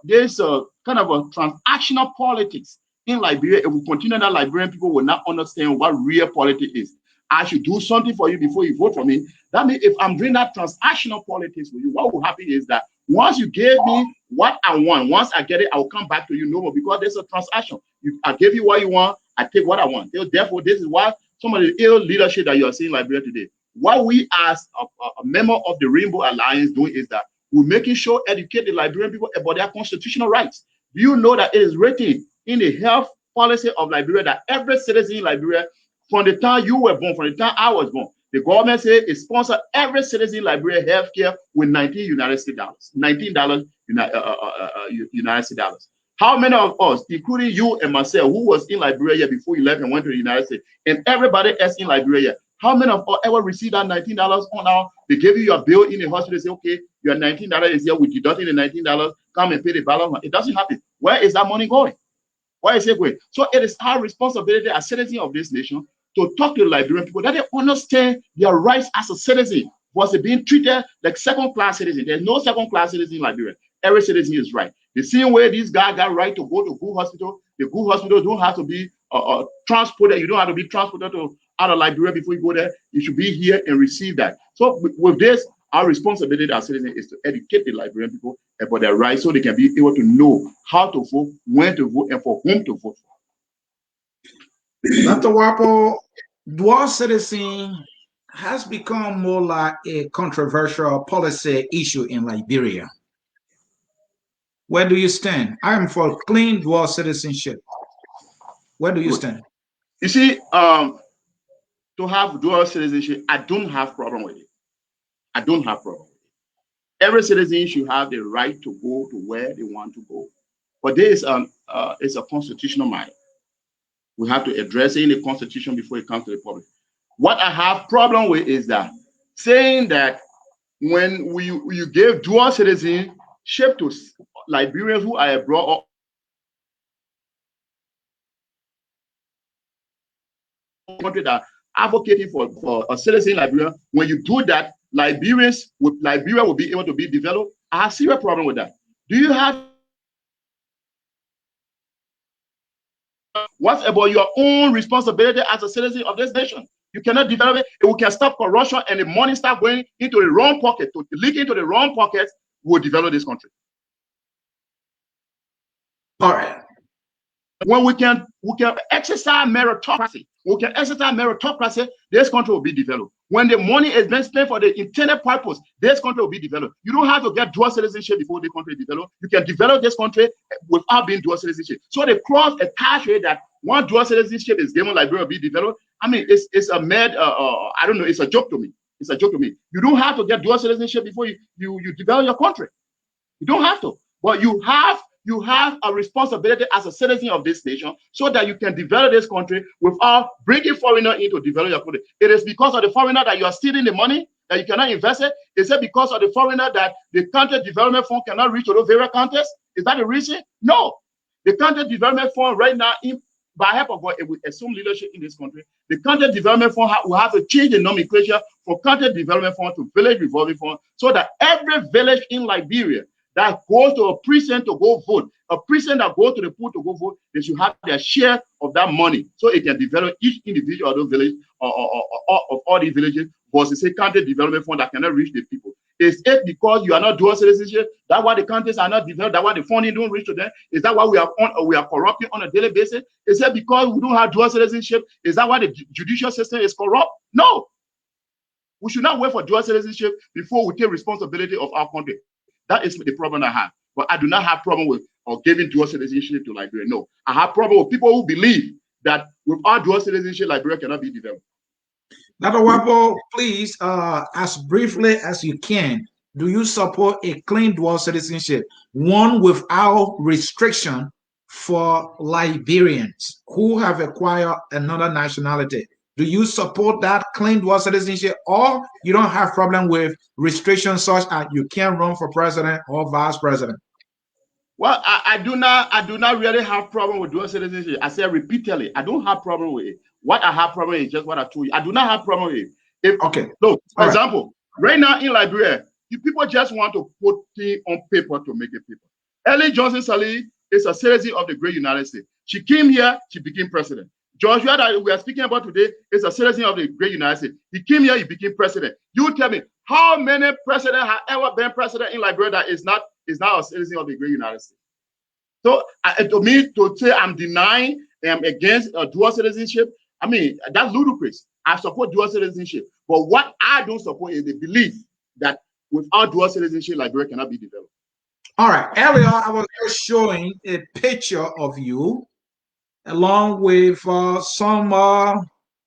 there's a kind of a transactional politics in Liberia, if we continue that, Liberian people will not understand what real politics is. I should do something for you before you vote for me. That means if I'm doing that transactional politics with you, what will happen is that once you gave me what I want, once I get it, I will come back to you no more, because there's a transaction. I give you what you want, I take what I want. Therefore, this is why some of the ill leadership that you are seeing in Liberia today. What we as a member of the Rainbow Alliance doing is that we're making sure educate the Liberian people about their constitutional rights. Do you know that it is written in the health policy of Liberia that every citizen in Liberia, from the time you were born, from the time I was born, the government said it sponsors every citizen in Liberia health care with $19 United States dollars. $19 United States dollars. How many of us, including you and myself, who was in Liberia before you left and went to the United States, and everybody else in Liberia, how many of us ever received that $19 on our, they give you your bill in the hospital, they say, okay, your $19 is here, we deducting the $19, come and pay the balance. It doesn't happen. Where is that money going? Where is it going? So it is our responsibility as citizens of this nation to talk to the Liberian people, that they understand their rights as a citizen, was being treated like second-class citizen. There's no second-class citizen in Liberia. Every citizen is right. The same way these guys got right to go to good hospital, the good hospital don't have to be transported. You don't have to be transported out of Liberia before you go there. You should be here and receive that. So with this, our responsibility as citizens is to educate the Liberian people about their rights so they can be able to know how to vote, when to vote, and for whom to vote for. Dr. Whapoe, dual citizen has become more like a controversial policy issue in Liberia. Where do you stand? I am for clean dual citizenship. Where do you stand? You see, to have dual citizenship, I don't have problem with it. I don't have problem with it. Every citizen should have the right to go to where they want to go. But there is it's a constitutional matter. We have to address it in the constitution before it comes to the public. What I have problem with is that saying that when you give dual citizenship to Liberians who are abroad or country that advocating for a citizen in Liberia, when you do that, Liberia will be able to be developed. I have serious problem with that. Do you have what's about your own responsibility as a citizen of this nation? You cannot develop it. If we can stop corruption and the money start going into the wrong pocket, to leak into the wrong pockets, we'll develop this country. All right. When we can exercise meritocracy, this country will be developed. When the money is being spent for the intended purpose, this country will be developed. You don't have to get dual citizenship before the country is developed. You can develop this country without being dual citizenship. So the clause attached here that one dual citizenship is given, Liberia will be developed. I mean, it's a mad, I don't know, it's a joke to me. It's a joke to me. You don't have to get dual citizenship before you develop your country. You don't have to, but you have a responsibility as a citizen of this nation so that you can develop this country without bringing foreigner in to develop your country. It is because of the foreigner that you are stealing the money, that you cannot invest it? Is it because of the foreigner that the country development fund cannot reach to those various countries? Is that the reason? No. The country development fund right now, by help of God, it will assume leadership in this country. The county development fund will have to change the nomenclature from county development fund to village revolving fund, so that every village in Liberia that goes to a precinct to go vote, a precinct that goes to the pool to go vote, they should have their share of that money, so it can develop each individual of those villages or of all the villages. Versus a county development fund that cannot reach the people. Is it because you are not dual citizenship? That's why the counties are not developed. That's why the funding don't reach to them. Is that why we are corrupting on a daily basis? Is it because we don't have dual citizenship? Is that why the judicial system is corrupt? No. We should not wait for dual citizenship before we take responsibility of our country. That is the problem I have. But I do not have problem with giving dual citizenship to Liberia. No, I have problem with people who believe that without dual citizenship, Liberia cannot be developed. Dr. Whapoe, please, as briefly as you can, do you support a clean dual citizenship, one without restriction for Liberians who have acquired another nationality? Do you support that clean dual citizenship, or you don't have problem with restrictions such as you can't run for president or vice president? Well, I do not really have problem with dual citizenship. I said repeatedly, I don't have problem with it. What I have problem with is just what I told you. I do not have problem with it. Okay. Look, for example, right now in Liberia, you people just want to put things on paper to make it paper. Ellen Johnson Sirleaf is a citizen of the great United States. She came here, she became president. Joshua that we are speaking about today is a citizen of the great United States. He came here, he became president. You tell me, how many presidents have ever been president in Liberia that is not a citizen of the great United States? So to me, to say I'm denying, I'm against dual citizenship, I mean, that's ludicrous. I support dual citizenship. But what I don't support is the belief that without dual citizenship, Liberia cannot be developed. All right. Earlier, I was just showing a picture of you along with some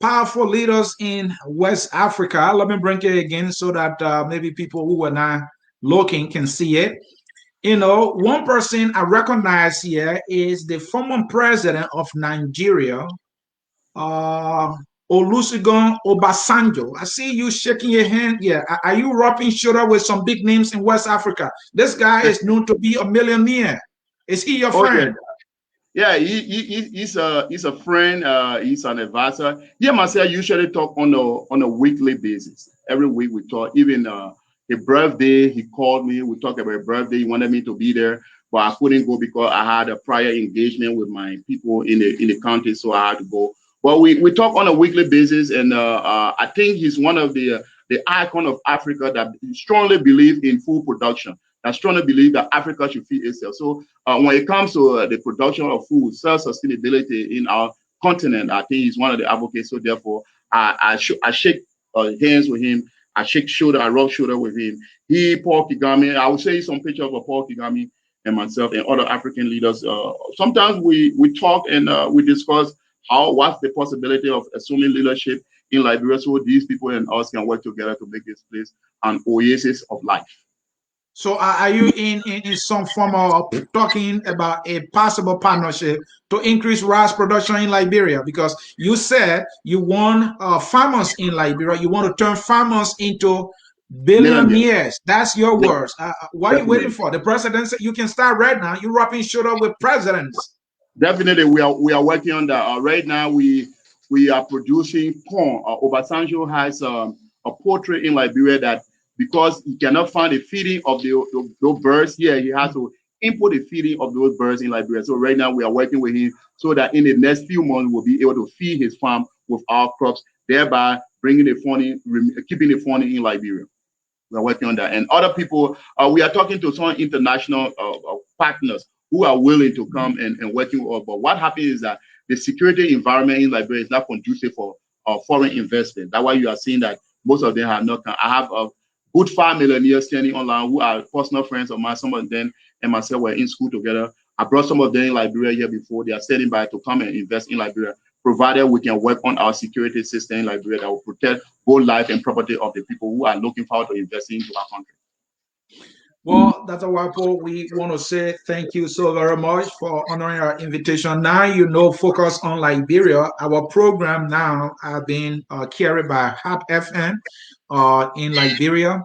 powerful leaders in West Africa. Let me bring it again so that maybe people who are not looking can see it. You know, one person I recognize here is the former president of Nigeria, Olusegun Obasanjo. I see you shaking your hand. Yeah, are you rubbing shoulder with some big names in West Africa? This guy is known to be a millionaire. Is he your friend? Yeah, he's a friend. He's an advisor. He and myself usually talk on a weekly basis. Every week we talk. Even a birthday, he called me. We talked about a birthday. He wanted me to be there, but I couldn't go because I had a prior engagement with my people in the county, so I had to go. But we talk on a weekly basis, and I think he's one of the icon of Africa that strongly believe in food production. I strongly believe that Africa should feed itself. So when it comes to the production of food, self-sustainability in our continent, I think he's one of the advocates. So therefore, I shake hands with him. I shake shoulder, I rub shoulder with him. Paul Kagame, I will show you some pictures of Paul Kagame and myself and other African leaders. Sometimes we talk and we discuss what's the possibility of assuming leadership in Liberia so these people and us can work together to make this place an oasis of life. So are you in some form of talking about a possible partnership to increase rice production in Liberia? Because you said you want farmers in Liberia, you want to turn farmers into billionaires. That's your words. What are you waiting for? The president said you can start right now. You're rubbing shoulder with presidents. Definitely, we are working on that. Right now, we are producing corn. Obasanjo has a poultry in Liberia that, because he cannot find the feeding of those birds here, he has to import the feeding of those birds in Liberia. So right now we are working with him so that in the next few months we'll be able to feed his farm with our crops, thereby bringing the funding, keeping the funding in Liberia. We're working on that. And other people, we are talking to some international partners who are willing to come and working with us. But what happens is that the security environment in Liberia is not conducive for foreign investment. That's why you are seeing that most of them have not come. I have a good 5 millionaires standing online who are personal friends of mine. Some of them and myself were in school together. I brought some of them in Liberia here before. They are standing by to come and invest in Liberia, provided we can work on our security system in Liberia that will protect both life and property of the people who are looking forward to investing into our country. Well, Dr. Whapoe, we want to say thank you so very much for honoring our invitation. Now, you know, focus on Liberia. Our program now are being carried by Hub FM. in Liberia.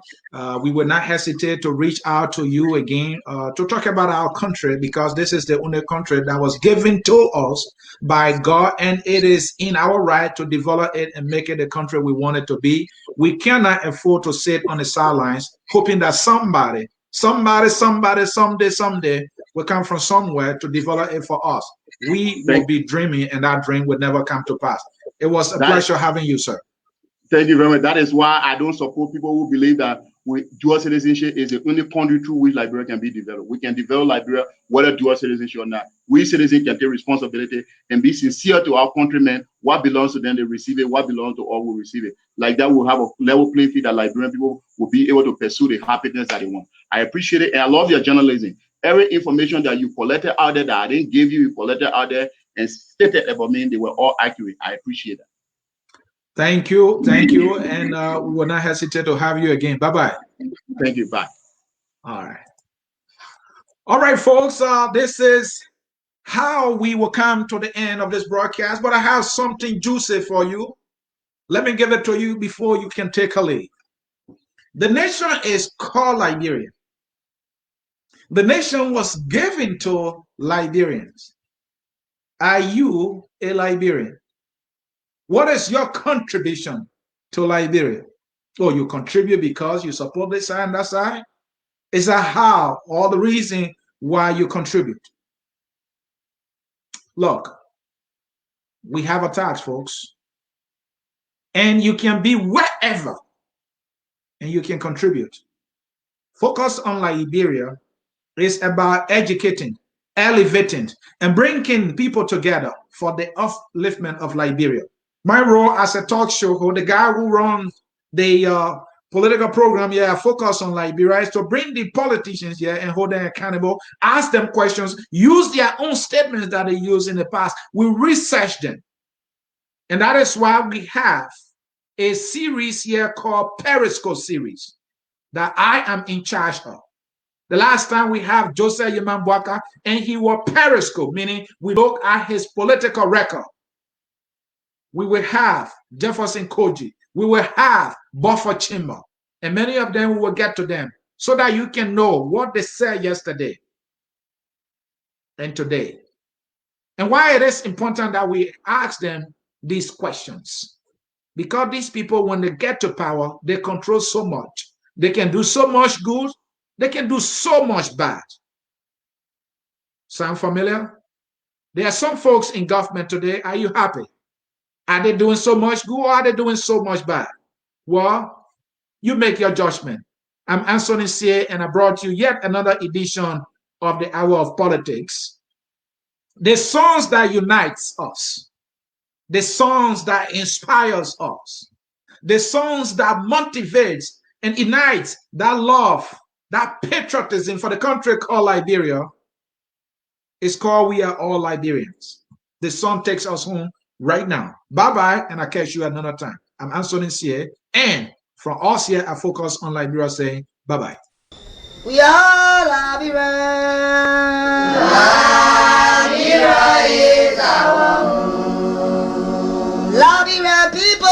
We will not hesitate to reach out to you again to talk about our country, because this is the only country that was given to us by God, and it is in our right to develop it and make it the country we want it to be. We cannot afford to sit on the sidelines hoping that somebody, someday will come from somewhere to develop it for us. We will be dreaming, and that dream will never come to pass. It was a pleasure having you, sir. Thank you very much. That is why I don't support people who believe that dual citizenship is the only country through which Liberia can be developed. We can develop Liberia whether dual citizenship or not. We citizens can take responsibility and be sincere to our countrymen. What belongs to them, they receive it. What belongs to all will receive it. Like that, we'll have a level playing field that Liberian people will be able to pursue the happiness that they want. I appreciate it, and I love your journalism. Every information that you collected out there that I didn't give you, you collected out there and stated about me, they were all accurate. I appreciate that. Thank you. Thank you. And we will not hesitate to have you again. Bye-bye. Thank you. Bye. All right. All right, folks. This is how we will come to the end of this broadcast, but I have something juicy for you. Let me give it to you before you can take a leave. The nation is called Liberia. The nation was given to Liberians. Are you a Liberian? What is your contribution to Liberia? Oh, you contribute because you support this side and that side? Is that how, or the reason why you contribute? Look, we have a tax, folks. And you can be wherever and you can contribute. Focus on Liberia is about educating, elevating, and bringing people together for the upliftment of Liberia. My role as a talk show host, the guy who runs the political program here, Focus on Liberia, is to bring the politicians here and hold them accountable, ask them questions, use their own statements that they used in the past. We research them. And that is why we have a series here called Periscope series that I am in charge of. The last time we have Joseph Yemambwaka, and he was Periscope, meaning we look at his political record. We will have Jefferson Koji. We will have Buffer Chimba. And many of them, we will get to them so that you can know what they said yesterday and today. And why it is important that we ask them these questions. Because these people, when they get to power, they control so much. They can do so much good. They can do so much bad. Sound familiar? There are some folks in government today. Are you happy? Are they doing so much good or are they doing so much bad? Well, you make your judgment. I'm Anthony C. and I brought you yet another edition of the Hour of Politics. The songs that unites us. The songs that inspires us. The songs that motivates and unites that love, that patriotism for the country called Liberia. It's called We Are All Liberians. The song takes us home right now. Bye-bye, and I'll catch you another time. I'm Anthony C. And from us here, I Focus on Liberia saying bye-bye. We are Liberia. Liberia is our home. Liberia people.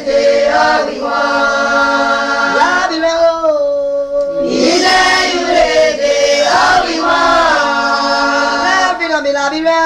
They are we want. Liberia, oh. They are we want. Liberia, Liberia.